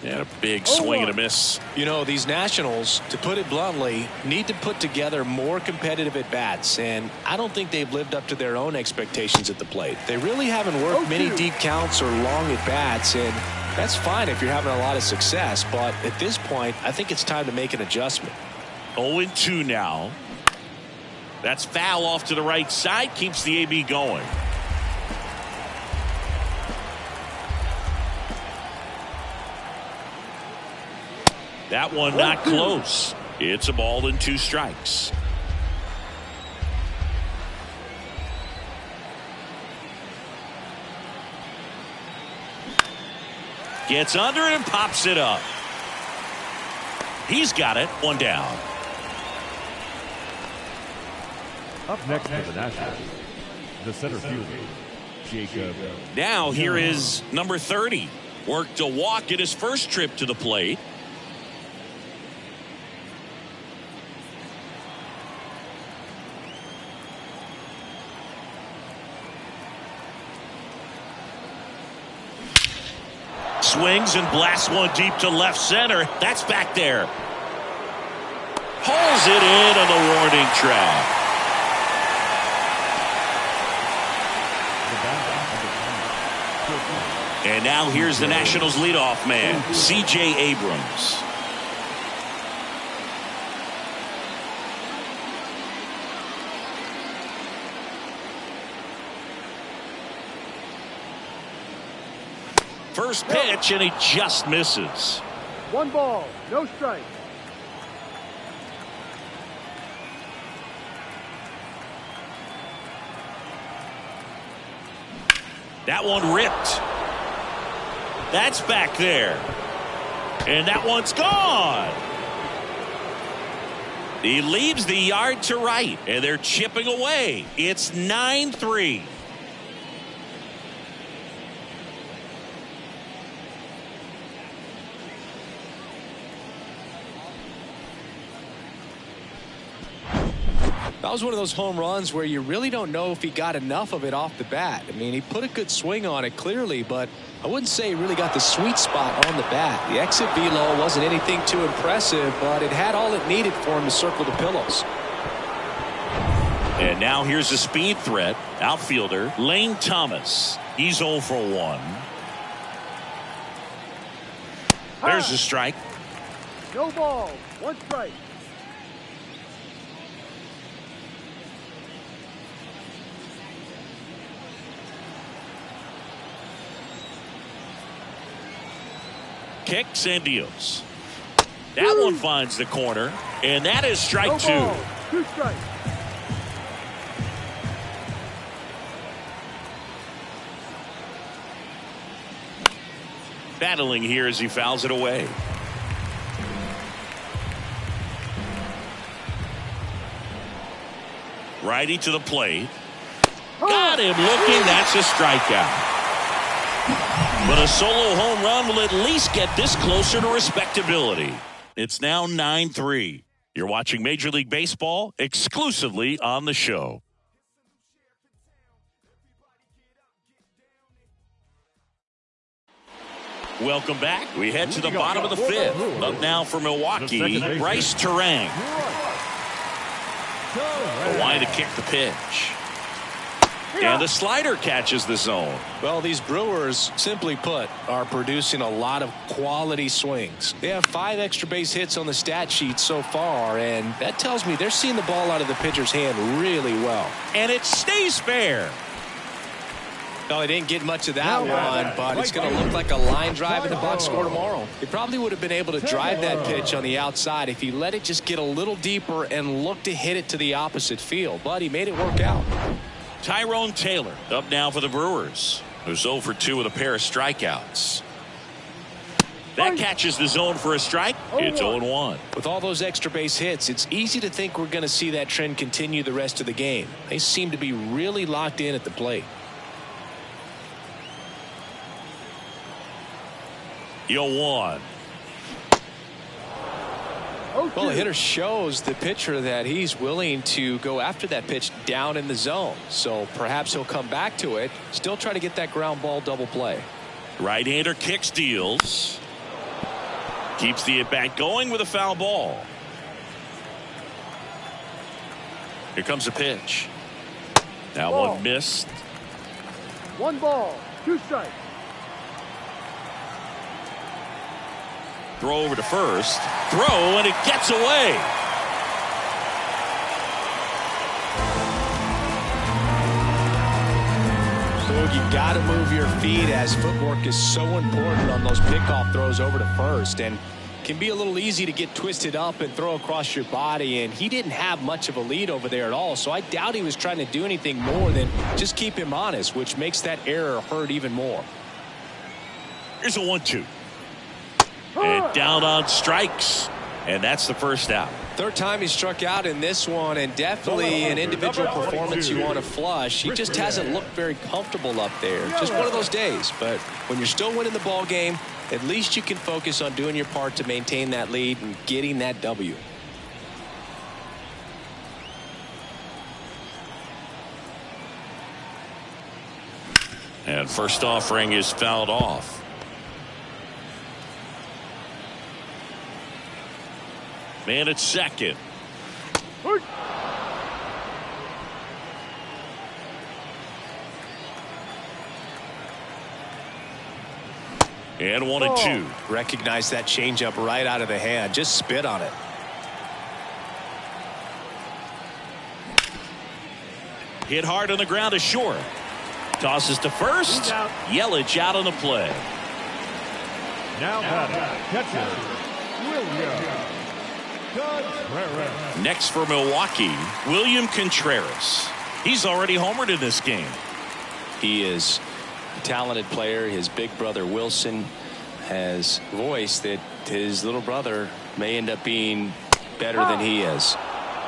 And a big swing and a miss. You know, these Nationals, to put it bluntly, need to put together more competitive at-bats, and I don't think they've lived up to their own expectations at the plate. They really haven't worked many deep counts or long at-bats, and that's fine if you're having a lot of success, but at this point, I think it's time to make an adjustment. 0-2 now. That's foul off to the right side, keeps the AB going. That one not close. It's a ball and 2 strikes. Gets under it and pops it up. He's got it. 1 down. Up next for the Nationals, the center fielder, Jacob. Now here is number 30. Worked a walk in his first trip to the plate. Swings and blasts one deep to left center. That's back there. Hauls it in on the warning track. And now here's the Nationals leadoff man, C.J. Abrams. First pitch, and he just misses. 1 ball, no strike. That one ripped. That's back there. And that one's gone. He leaves the yard to right, and they're chipping away. It's 9-3. That was one of those home runs where you really don't know if he got enough of it off the bat. I mean, he put a good swing on it clearly, but I wouldn't say he really got the sweet spot on the bat. The exit velo wasn't anything too impressive, but it had all it needed for him to circle the pillows. And now here's the speed threat. Outfielder Lane Thomas. He's 0 for 1. There's the strike. No ball, 1 strike. Kicks and deals. That one finds the corner, and that is strike No 2. ball, 2 strikes. Battling here as he fouls it away. Righty to the plate. Got him looking. That's a strikeout. But a solo home run will at least get this closer to respectability. It's now 9-3. You're watching Major League Baseball exclusively on the show. Welcome back. We head to the bottom of the 5th. Up now for Milwaukee, Bryce Terang. The line to kick the pitch. And the slider catches the zone. Well, these Brewers, simply put, are producing a lot of quality swings. They have 5 extra base hits on the stat sheet so far, and that tells me they're seeing the ball out of the pitcher's hand really well. And it stays fair. No, they didn't get much of that one, but it's going to look like a line drive in the box score tomorrow. He probably would have been able to drive that pitch on the outside if he let it just get a little deeper and look to hit it to the opposite field, but he made it work out. Tyrone Taylor up now for the Brewers, who's 0 for 2 with a pair of strikeouts. That catches the zone for a strike. It's 0-1. With all those extra base hits, it's easy to think we're going to see that trend continue the rest of the game. They seem to be really locked in at the plate. 0-1. Well, the hitter shows the pitcher that he's willing to go after that pitch down in the zone. So perhaps he'll come back to it, still try to get that ground ball double play. Right-hander kicks, deals. Keeps the at-bat going with a foul ball. Here comes a pitch. Now one missed. 1 ball, 2 strikes. Throw over to first. Throw, and it gets away. So you got to move your feet, as footwork is so important on those pickoff throws over to first, and can be a little easy to get twisted up and throw across your body, and he didn't have much of a lead over there at all, so I doubt he was trying to do anything more than just keep him honest, which makes that error hurt even more. Here's a 1-2. And down on strikes. And that's the first out. Third time he struck out in this one, and definitely an individual performance you want to flush. He just hasn't looked very comfortable up there. Just one of those days. But when you're still winning the ball game, at least you can focus on doing your part to maintain that lead and getting that W. And first offering is fouled off. Man at second. And 1-2. Recognize that changeup right out of the hand. Just spit on it. Hit hard on the ground to short. Tosses to first. Yelich out on the play. Now batting, catcher, William Contreras. Next for Milwaukee, William Contreras. He's already homered in this game. He is a talented player. His big brother Wilson has voiced that his little brother may end up being better than he is.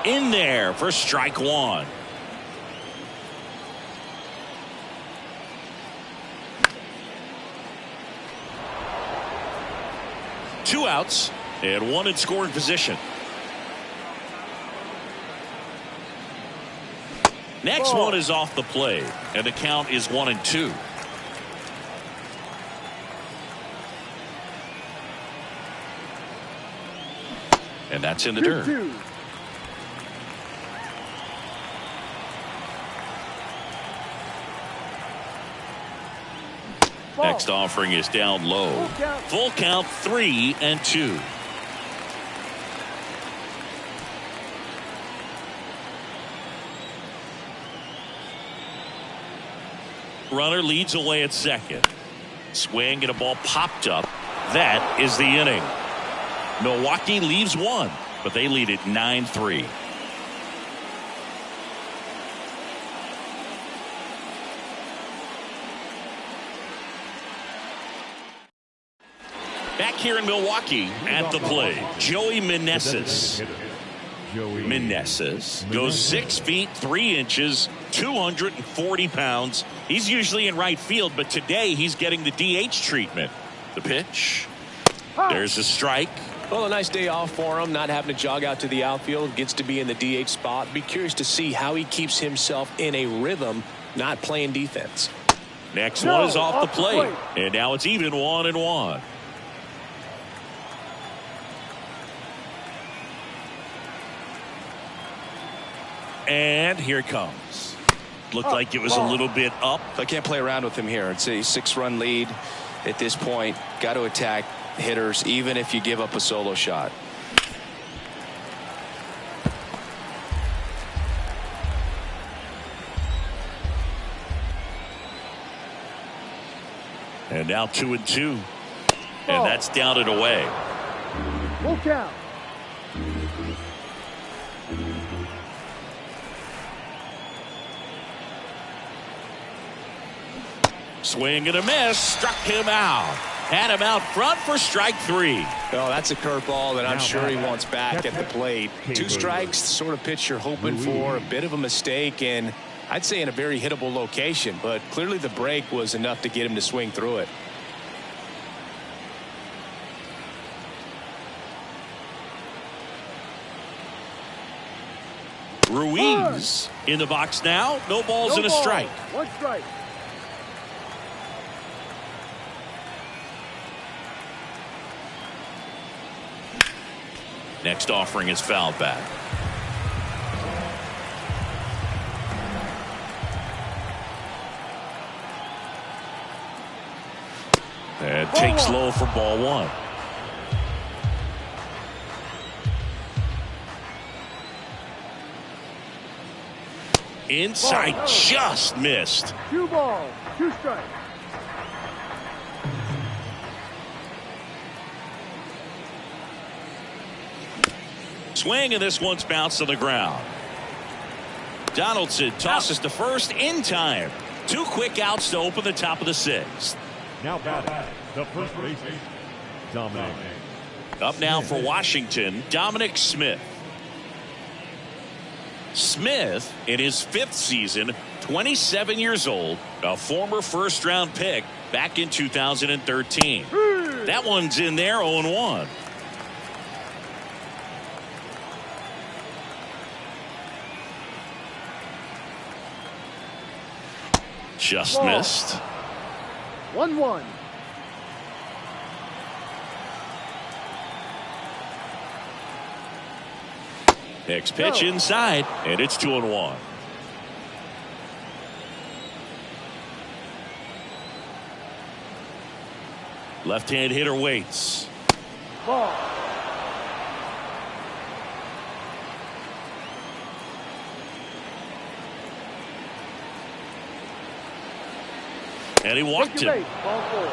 In there for strike one. Two outs and one in scoring position. Next one is off the plate, and the count is 1-2. And that's in the dirt. Next offering is down low. Full count 3-2. Runner leads away at second. Swing and a ball popped up. That is the inning. Milwaukee leaves one, but they lead it 9-3. Back here in Milwaukee at the plate, Joey Meneses. Meneses goes 6 feet 3 inches, 240 pounds. He's usually in right field, but today he's getting the DH treatment. The pitch. There's a strike. Well, a nice day off for him, not having to jog out to the outfield. Gets to be in the DH spot. Be curious to see how he keeps himself in a rhythm, not playing defense. Next one is off the plate, and now it's even 1-1. And here it comes. Looked like it was a little bit up. I can't play around with him here. It's a 6-run lead at this point. Got to attack hitters even if you give up a solo shot. And now 2-2. And that's down and away. Full count. Swing and a miss. Struck him out. Had him out front for strike 3. Oh, that's a curveball that I'm sure he wants back at the plate. 2 strikes, the sort of pitch you're hoping for. A bit of a mistake, and I'd say in a very hittable location, but clearly the break was enough to get him to swing through it. Ruiz in the box now. No balls and a strike. 1 strike. Next offering is fouled back. And takes low for ball 1. Inside, just missed. 2 balls, 2 strikes. Swing, and this one's bounced on the ground. Donaldson tosses to first in time. 2 quick outs to open the top of the 6th. Now batting, the first baseman, Dominic. Up now for Washington, Dominic Smith. Smith, in his 5th season, 27 years old, a former first-round pick back in 2013. That one's in there, 0-1. Just missed. 1-1. Next pitch inside, and it's 2-1. Left-hand hitter waits. Ball. And he walked him. Ball 4.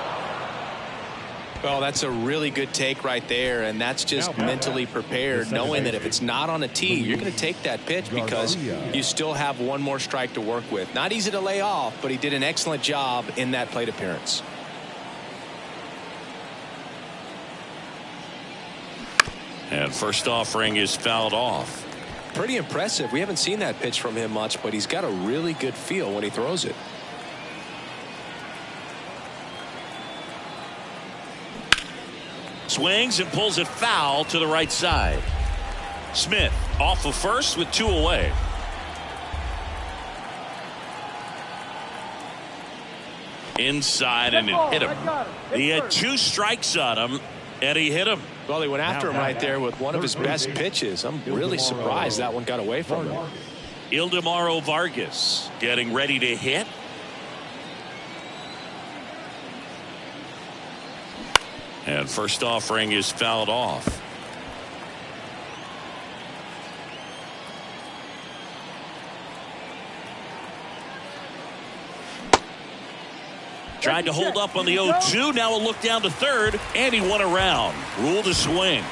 Well, that's a really good take right there, and that's just mentally prepared, knowing that if it's not on a tee, you're going to take that pitch because you still have one more strike to work with. Not easy to lay off, but he did an excellent job in that plate appearance. And first offering is fouled off. Pretty impressive. We haven't seen that pitch from him much, but he's got a really good feel when he throws it. Swings and pulls it foul to the right side. Smith off of first with 2 away. Inside, and it hit him. He had 2 strikes on him, and he hit him. Well, he went after him right there with one of his best pitches. I'm really surprised that one got away from him. Ildemaro Vargas getting ready to hit. And first offering is fouled off. Tried to hold up on the 0-2. Now a look down to third, and he went around. Rule to swing.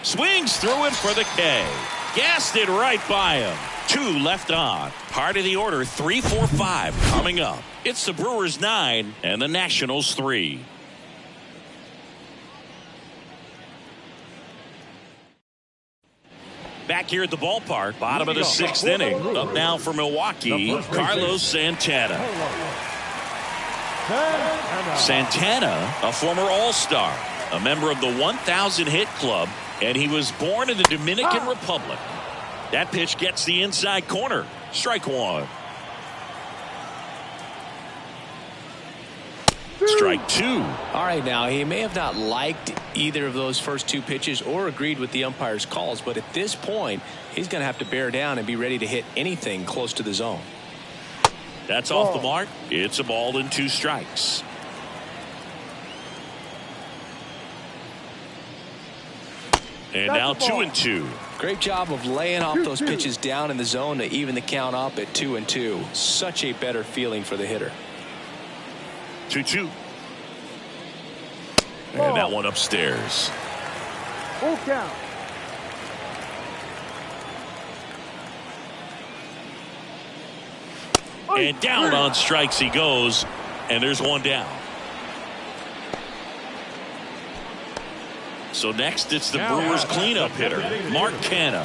Swings through it for the K. Gassed it right by him. 2 left on. Part of the order, 3, 4, 5 coming up. It's the Brewers 9 and the Nationals 3. Back here at the ballpark, bottom of the 6th inning. Up now for Milwaukee, Carlos Santana. Santana, a former All-Star, a member of the 1,000 hit club, and he was born in the Dominican Republic. That pitch gets the inside corner. Strike 1. Strike 2. All right, now he may have not liked either of those first 2 pitches or agreed with the umpire's calls, but at this point he's going to have to bear down and be ready to hit anything close to the zone. That's off the mark. It's a ball and 2 strikes. And now 2-2. Great job of laying off those pitches down in the zone to even the count up at 2-2. Such a better feeling for the hitter. 2-2. And that one upstairs. Full count. And down on strikes he goes, and there's 1 down. So next it's the Brewers cleanup hitter, Mark Canha.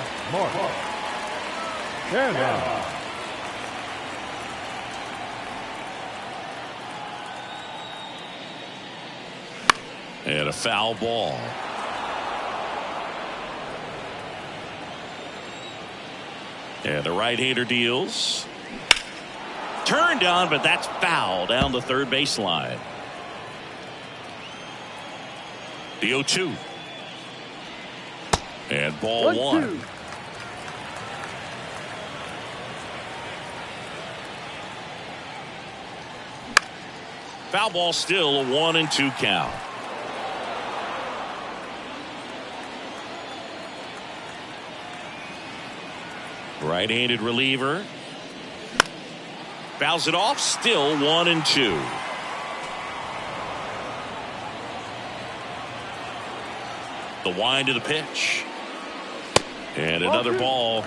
And a foul ball. And the right-hander deals. Turned on, but that's foul down the third baseline. The 0-2. And ball 1. Foul ball, still a 1-2 count. Right-handed reliever. Fouls it off, still 1-2. The wind of the pitch. And another ball.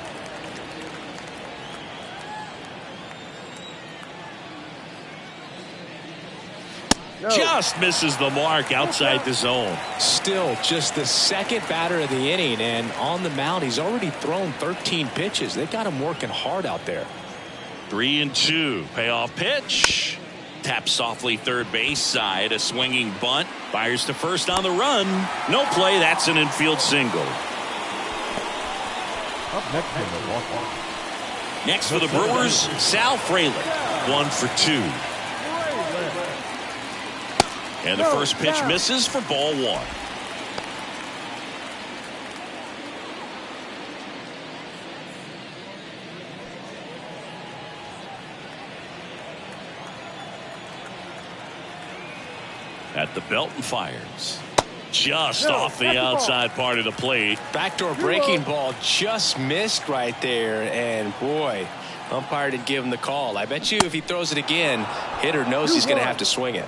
Just misses the mark outside the zone. Still just the second batter of the inning, and on the mound he's already thrown 13 pitches. They've got him working hard out there. 3-2. Payoff pitch. Tap softly third base side. A swinging bunt. Fires to first on the run. No play. That's an infield single. Up next in the walk. Next for the Brewers, Sal Frelick. 1 for 2. And the first pitch misses for ball 1. At the belt and fires. Just off the outside part of the plate. Backdoor breaking ball just missed right there, and boy, umpire didn't give him the call. I bet you if he throws it again, hitter knows he's going to have to swing it.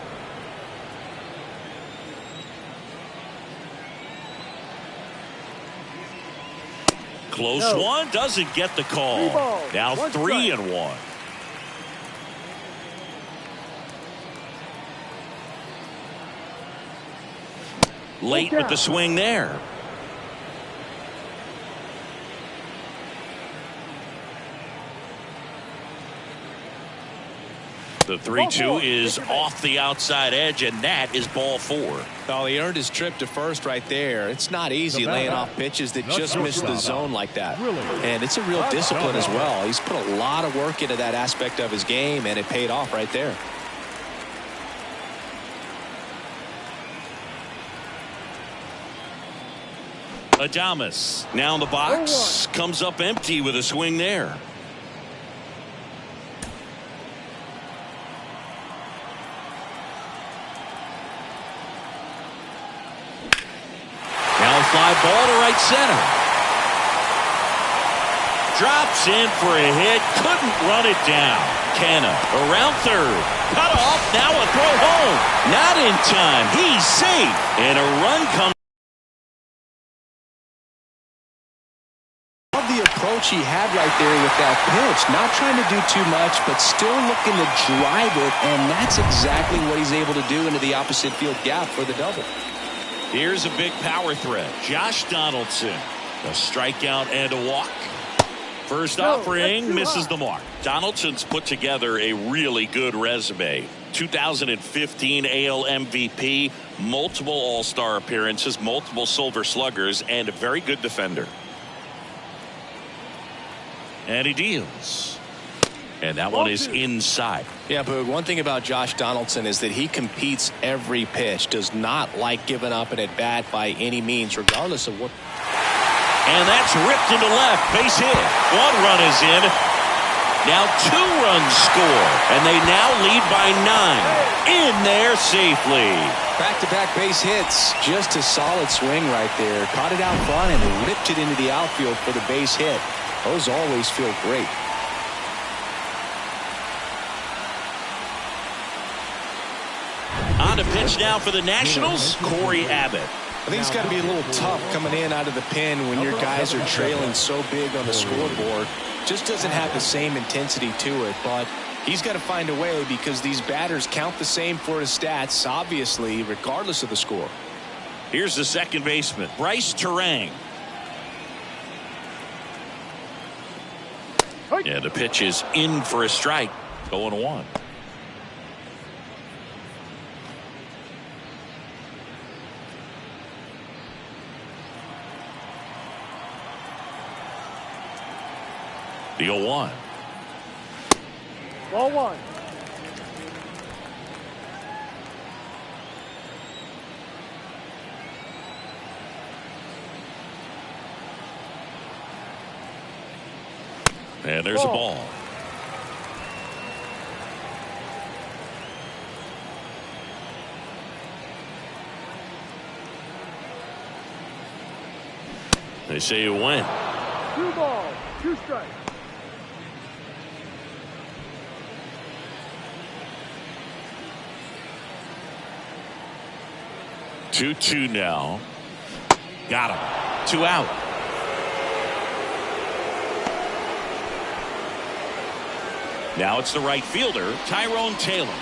Close one, doesn't get the call. Now 3-1. Late with the swing there. The 3-2 is off the outside edge, and that is ball 4. Well, he earned his trip to first right there. It's not easy laying off pitches that just miss the zone like that. And it's a real discipline as well. He's put a lot of work into that aspect of his game, and it paid off right there. Adames now in the box, comes up empty with a swing there. Now a fly ball to right center. Drops in for a hit, couldn't run it down. Canna around third, cut off, now a throw home. Not in time, he's safe, and a run comes. The approach he had right there with that pitch, not trying to do too much, but still looking to drive it, and that's exactly what he's able to do into the opposite field gap for the double. Here's a big power threat. Josh Donaldson, a strikeout and a walk. First offering misses the mark. Donaldson's put together a really good resume. 2015 AL MVP, multiple All-Star appearances, multiple Silver Sluggers, and a very good defender. And he deals. And that one is inside. Yeah, but one thing about Josh Donaldson is that he competes every pitch, does not like giving up an at-bat by any means, regardless of what. And that's ripped into left. Base hit. 1 run is in. Now 2 runs score. And they now lead by 9. In there safely. Back-to-back base hits. Just a solid swing right there. Caught it out front and ripped it into the outfield for the base hit. Those always feel great. On to pitch now for the Nationals, Corey Abbott. I think it's got to be a little tough coming in out of the pen when your guys are trailing so big on the scoreboard. Just doesn't have the same intensity to it, but he's got to find a way because these batters count the same for his stats, obviously, regardless of the score. Here's the second baseman, Bryce Terang. And the pitch is in for a strike. 0-1. The 0-1. Ball 1. And there's a ball. They say you win. 2 balls, 2 strikes. Two now. Got him. 2 out. Now it's the right fielder, Tyrone Taylor.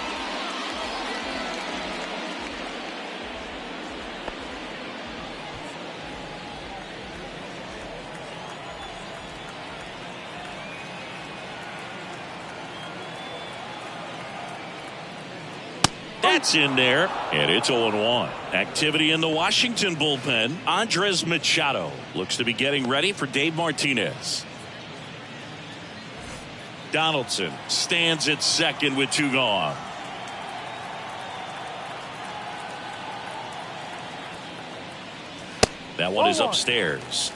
That's in there, and it's 0-1. Activity in the Washington bullpen. Andres Machado looks to be getting ready for Dave Martinez. Donaldson stands at second with 2 gone. That one is upstairs.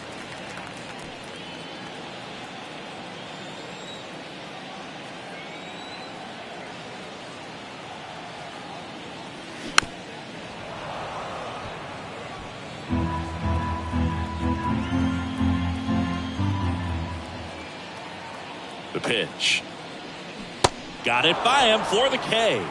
The pitch. Got it by him for the K.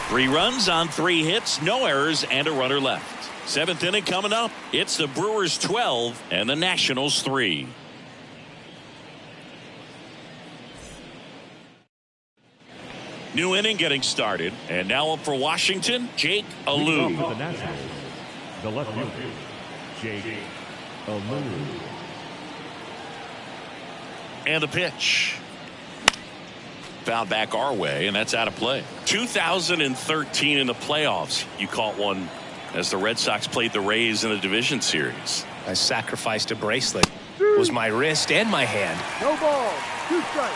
3 runs on 3 hits, no errors, and a runner left. 7th inning coming up. It's the Brewers 12 and the Nationals 3. New inning getting started, and now up for Washington, Jake Alou. The Nationals, the left fielder, Jake Alou. And the pitch. Fouled back our way, and that's out of play. 2013 in the playoffs, you caught one as the Red Sox played the Rays in the division series. I sacrificed a bracelet. It was my wrist and my hand. No ball. 2 strikes.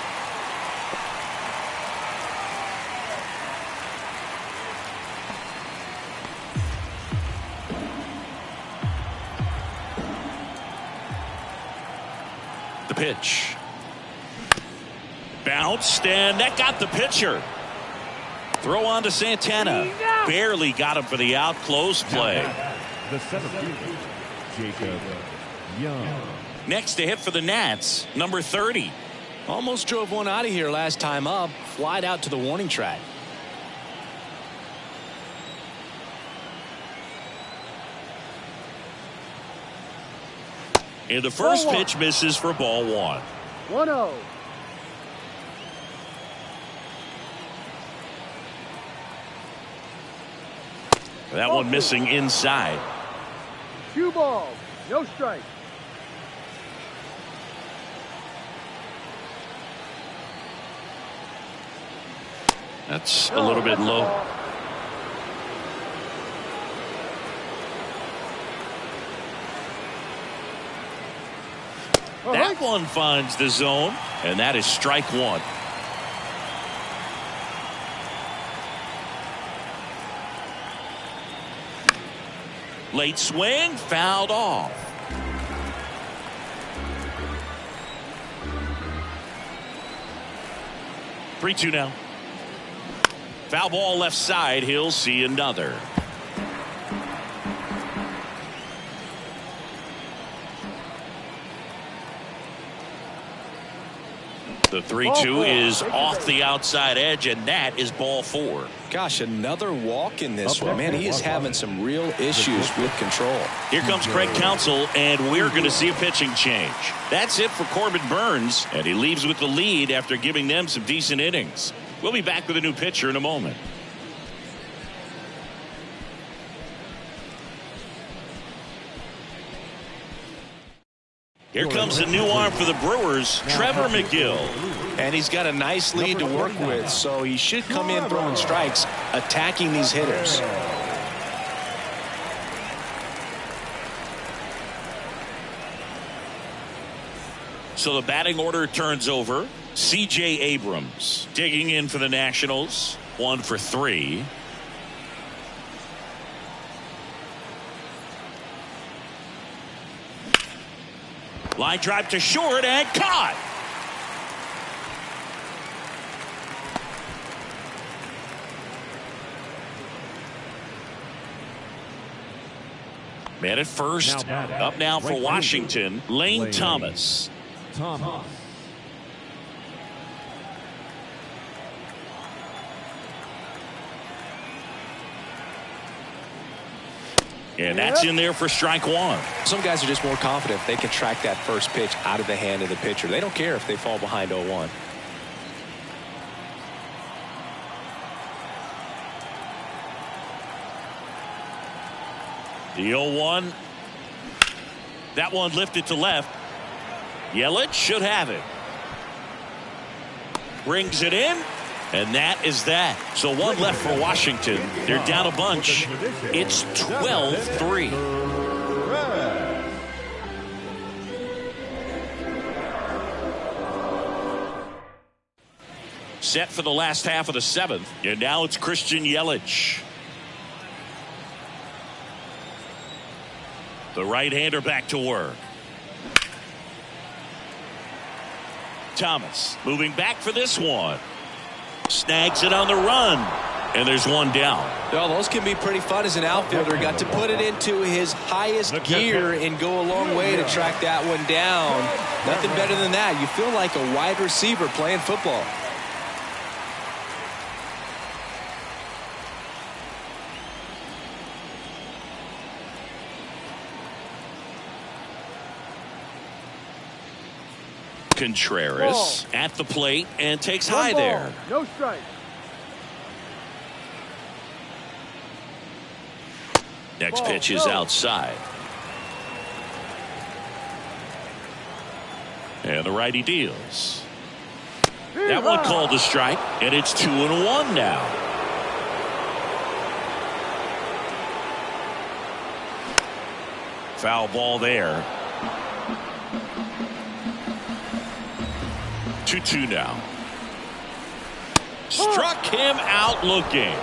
The pitch. Bounced, and that got the pitcher. Throw on to Santana. Barely got him for the out. Close play. The center fielder, Jacob Young. Next to hit for the Nats, number 30. Almost drove one out of here last time up. Flied out to the warning track. And the first pitch misses for ball 1. 1-0. That one missing inside. 2 balls. No strikes. That's a little bit low. That one finds the zone, and that is strike 1. Late swing, fouled off. Three-two now. Foul ball left side. He'll see another. The 3-2 is off the outside edge, and that is ball 4. Gosh, another walk in this one. Man, he is having some real issues with control. Here comes Craig Counsell, and we're going to see a pitching change. That's it for Corbin Burns, and he leaves with the lead after giving them some decent innings. We'll be back with a new pitcher in a moment. Here comes a new arm for the Brewers, Trevor McGill. And he's got a nice lead to work with, so he should come in throwing strikes, attacking these hitters. So the batting order turns over. C.J. Abrams digging in for the Nationals, 1 for 3. Line drive to short and caught. Man at first. Up now for Washington, Lane Thomas. And that's in there for strike 1. Some guys are just more confident they can track that first pitch out of the hand of the pitcher. They don't care if they fall behind 0-1. The 0-1. That one lifted to left. Yelich should have it. Brings it in. And that is that. So one left for Washington. They're down a bunch. It's 12-3. Set for the last half of the seventh. And now it's Christian Yelich. The right-hander back to work. Thomas moving back for this one. Snags it on the run. And there's one down. Well, those can be pretty fun as an outfielder. Got to put it into his highest gear and go a long way to track that one down. Nothing better than that. You feel like a wide receiver playing football. Contreras at the plate and takes high there. No strike. Next pitch is outside. And the righty deals. That one called a strike, and it's 2-1 now. Foul ball there. 2-2 now. Struck him out looking.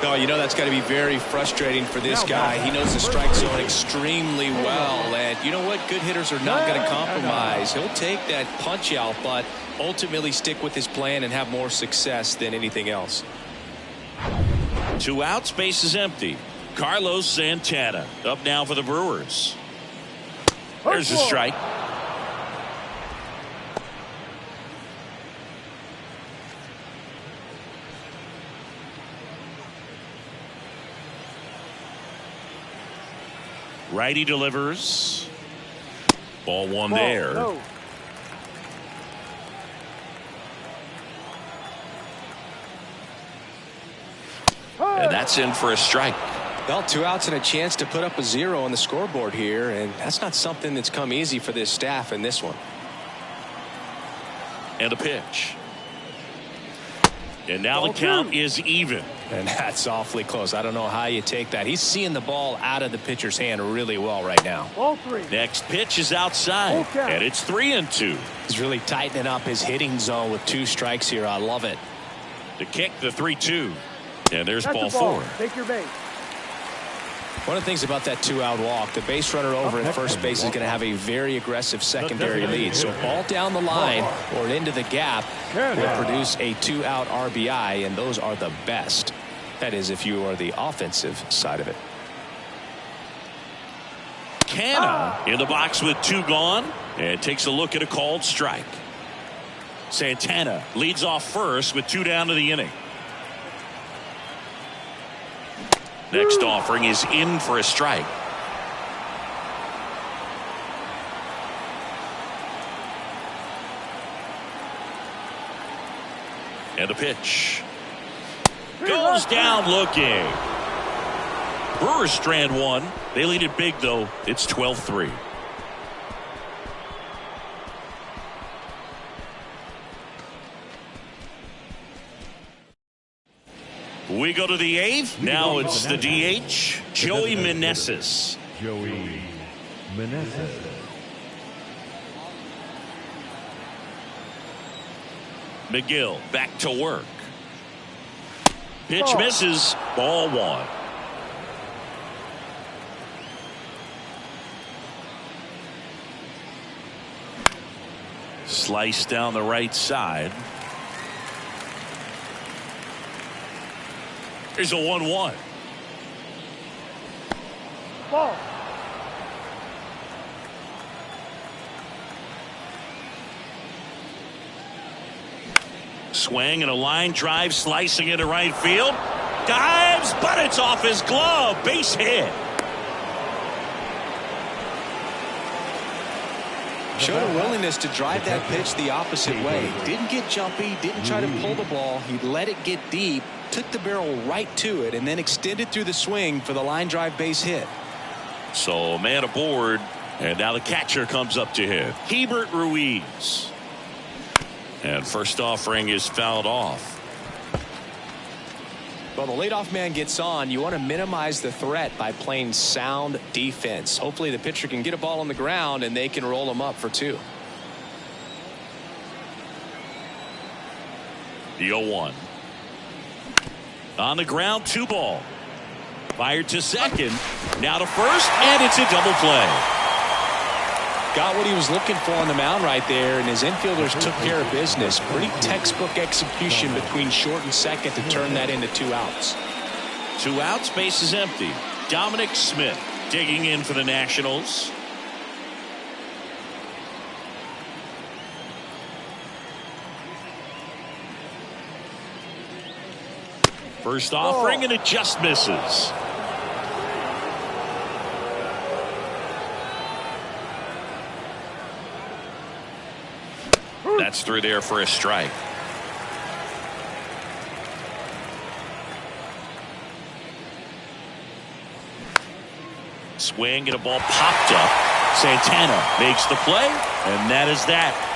Oh, you know that's got to be very frustrating for this guy. He knows the strike zone extremely well. And you know what? Good hitters are not going to compromise. He'll take that punch out, but ultimately stick with his plan and have more success than anything else. 2 outs, base is empty. Carlos Santana up now for the Brewers. There's a strike. Righty delivers. Ball one there. No. And that's in for a strike. Well, 2 outs and a chance to put up a 0 on the scoreboard here, and that's not something that's come easy for this staff in this one. And a pitch. And now the count is even. And that's awfully close. I don't know how you take that. He's seeing the ball out of the pitcher's hand really well right now. Ball 3. Next pitch is outside. And it's 3-2. He's really tightening up his hitting zone with 2 strikes here. I love it. To kick the 3-2. And there's That's ball the ball. 4. Take your base. One of the things about that 2-out walk, the base runner over at first base is going to have a very aggressive secondary lead. So ball down the line or into the gap will produce a 2-out RBI, and those are the best. That is, if you are the offensive side of it. Canna in the box with 2 gone and takes a look at a called strike. Santana leads off first with 2 down to the inning. Next offering is in for a strike. And a pitch. Goes down looking. Brewers strand 1. They lead it big, though. It's 12-3. We go to the 8th. Now it's the DH, Joey Meneses. Joey Meneses. McGill back to work. Pitch misses. Ball 1. Slice down the right side. Here's a 1-1. Ball. Swing and a line drive slicing into right field. Dives, but it's off his glove. Base hit. Showed a willingness to drive that pitch the opposite way. Didn't get jumpy, didn't try to pull the ball. He let it get deep, took the barrel right to it, and then extended through the swing for the line drive base hit. So man aboard, and now the catcher comes up to hit. Hebert Ruiz. And first offering is fouled off. Well, the leadoff man gets on. You want to minimize the threat by playing sound defense. Hopefully the pitcher can get a ball on the ground and they can roll him up for 2. The 0-1. On the ground, 2 ball. Fired to second. Now to first, and it's a double play. Got what he was looking for on the mound right there, and his infielders took care of business. Pretty textbook execution between short and second to turn that into 2 outs. 2 outs, base is empty. Dominic Smith digging in for the Nationals. First offering, and it just misses. That's through there for a strike. Swing and a ball popped up. Santana makes the play, and that is that.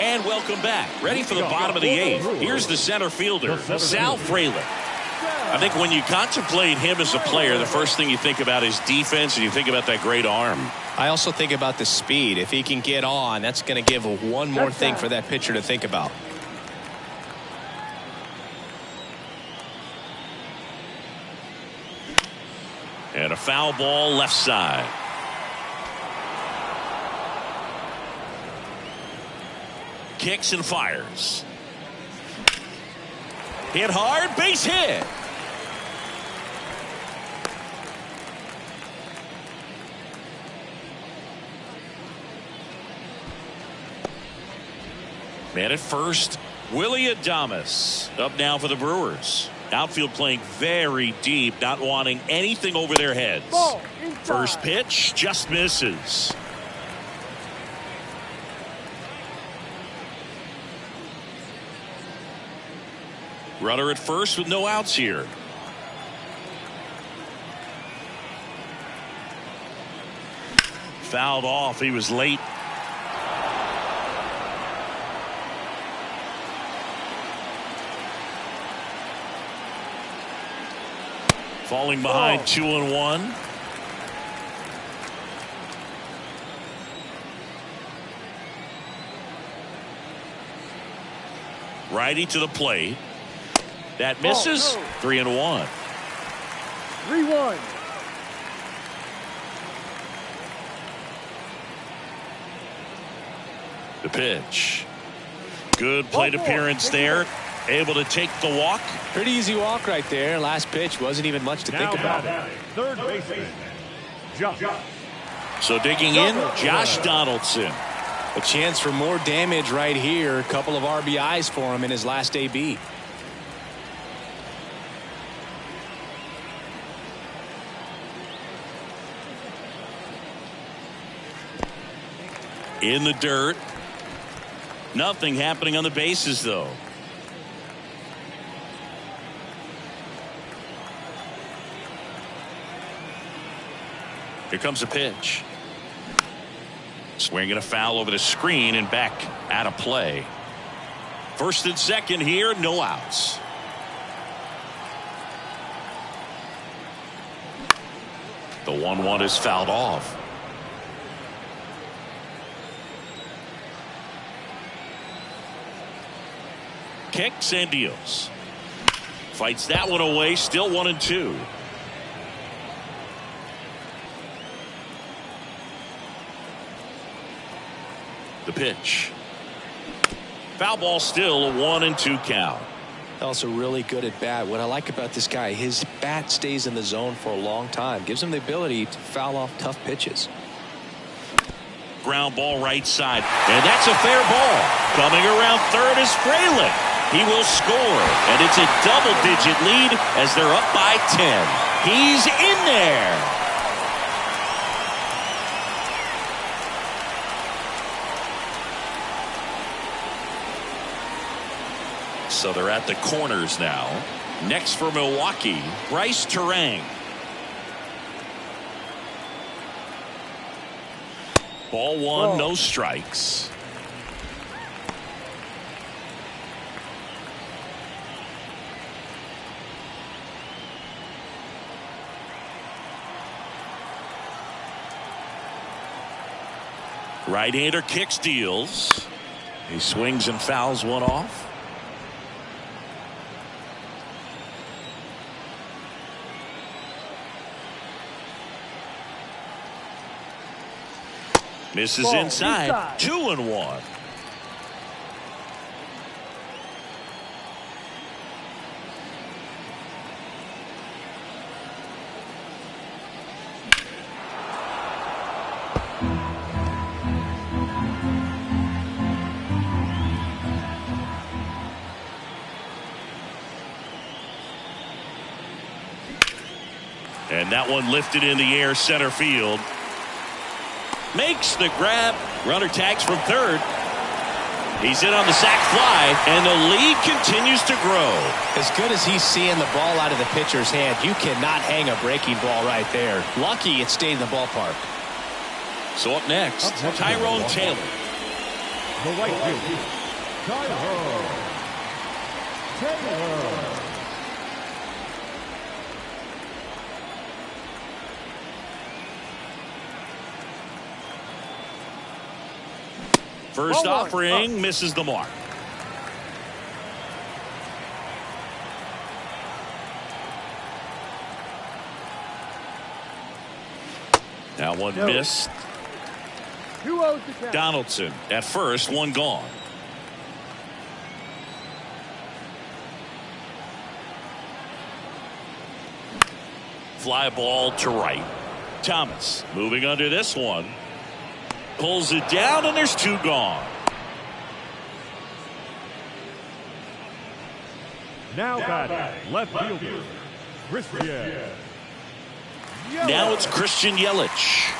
And welcome back. Ready for the bottom of the 8th. Here's the center fielder, Sal Frelick. I think when you contemplate him as a player, the first thing you think about is defense, and you think about that great arm. I also think about the speed. If he can get on, that's going to give one more thing for that pitcher to think about. And a foul ball left side. Kicks and fires. Hit hard, base hit. Man at first, Willie Adames up now for the Brewers. Outfield playing very deep, not wanting anything over their heads. First pitch just misses. Runner at first with no outs here. Fouled off. He was late. Falling behind 2-1. Righty to the plate. That misses. 3-1. 3-1. The pitch. Good plate appearance there. Able to take the walk. Pretty easy walk right there. Last pitch wasn't even much to think about. Third baseman, Josh. So digging in, Josh Donaldson. A chance for more damage right here. A couple of RBIs for him in his last AB. In the dirt. Nothing happening on the bases, though. Here comes a pitch. Swinging a foul over the screen and back out of play. First and second here, no outs. The 1-1 is fouled off. Kicks and deals. Fights that one away, still 1-2. The pitch. Foul ball, still a 1-2 count. Also really good at bat. What I like about this guy, his bat stays in the zone for a long time. Gives him the ability to foul off tough pitches. Ground ball right side. And that's a fair ball. Coming around third is Frelick. He will score. And it's a double-digit lead as they're up by 10. He's in there. So they're at the corners now. Next for Milwaukee, Bryce Terang. Ball one, no strikes. Right-hander kicks, deals. He swings and fouls one off. Misses inside. 2-1. And that one lifted in the air, center field. Makes the grab. Runner tags from third. He's in on the sac fly, and the lead continues to grow. As good as he's seeing the ball out of the pitcher's hand, you cannot hang a breaking ball right there. Lucky it stayed in the ballpark. So up next, Tyrone Taylor. The right field, Tyrone Taylor. First offering misses the mark. That one missed. 2-0 to count. Donaldson at first, one gone. Fly ball to right. Thomas moving under this one. Pulls it down, and there's two gone. Now batting, left fielder, Christian. Now it's Christian Yelich.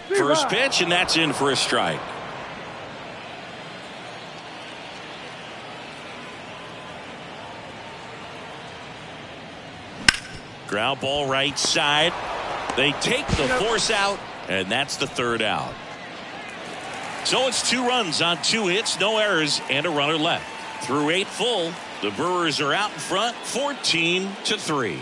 First pitch, and that's in for a strike. Ground ball right side. They take the force out, and that's the third out. So it's 2 runs on 2 hits, no errors, and a runner left. Through 8 full, the Brewers are out in front, 14-3.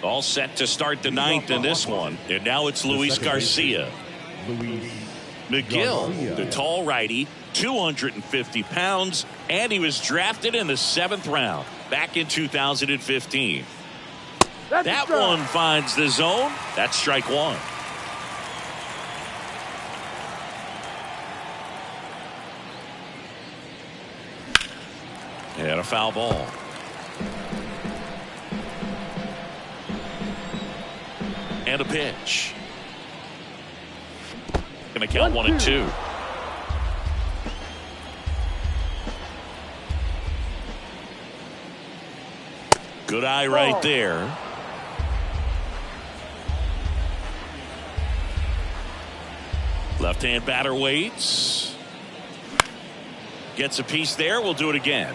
All set to start the 9th in this one, and now it's Luis Garcia. McGill, the tall righty, 250 pounds, and he was drafted in the 7th round back in 2015. That one finds the zone. That's strike one. And a foul ball. And a pitch. Going to count 1 and 2. Good eye right there. Left-hand batter waits. Gets a piece there. We'll do it again.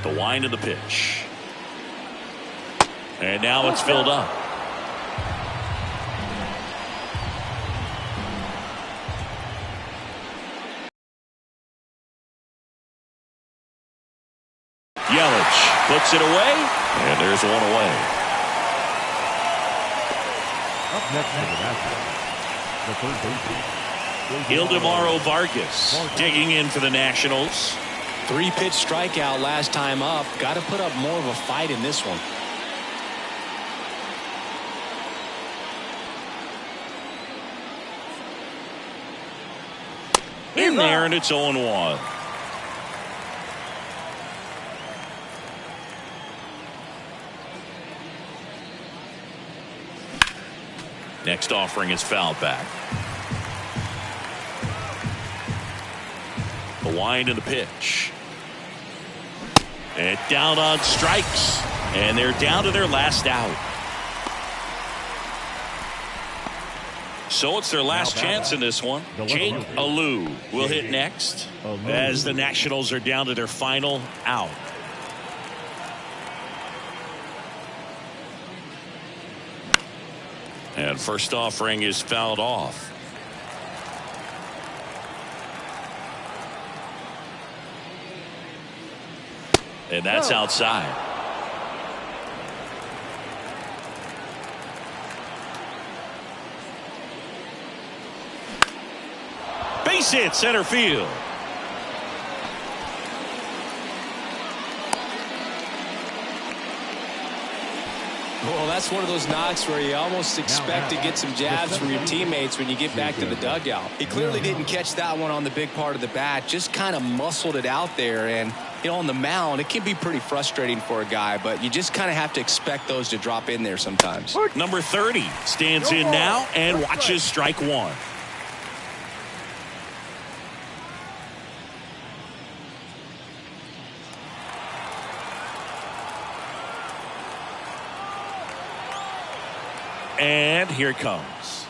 The wind of the pitch. And now it's filled up. Yelich puts it away, and there's one away. Up next for the Nationals, the third baseman, Ildemaro Vargas digging in for the Nationals. 3-pitch strikeout last time up. Got to put up more of a fight in this one. In there, and it's 0-1. Next offering is fouled back. The wind and the pitch. And down on strikes. And they're down to their last out. So it's their last chance in this one. Jake Alou will hit next as the Nationals are down to their final out. And first offering is fouled off. And that's outside. Base hit center field. Well, that's one of those knocks where you almost expect to get some jabs from your teammates when you get back to the dugout. He clearly didn't catch that one on the big part of the bat, just kind of muscled it out there. And, you know, on the mound, it can be pretty frustrating for a guy, but you just kind of have to expect those to drop in there sometimes. Number 30 stands in now and watches strike one. And here it comes.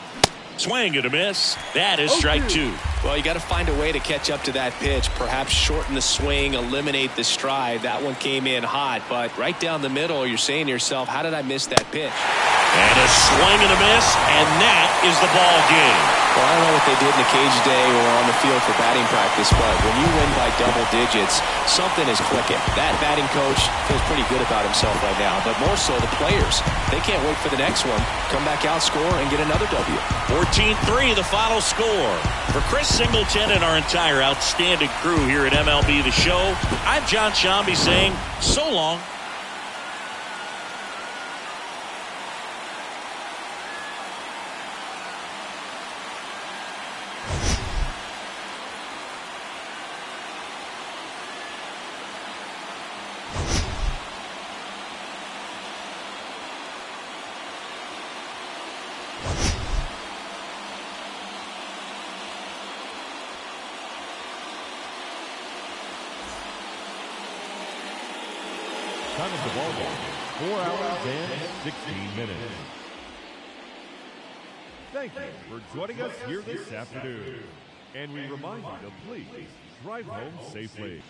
Swing and a miss. That is strike two. Well, you got to find a way to catch up to that pitch. Perhaps shorten the swing, eliminate the stride. That one came in hot, but right down the middle, you're saying to yourself, how did I miss that pitch? And a swing and a miss, and that is the ball game. Well, I don't know what they did in the cage today or on the field for batting practice, but when you win by double digits, something is clicking. That batting coach feels pretty good about himself right now, but more so the players. They can't wait for the next one. Come back out, score, and get another W. 14-3, the final score. For Chris Singleton and our entire outstanding crew here at MLB The Show, I'm John Shambi saying so long. Time of the ball game, 4 hours and 16 minutes. Thank you for joining us here this afternoon. And we remind you to please drive home safely.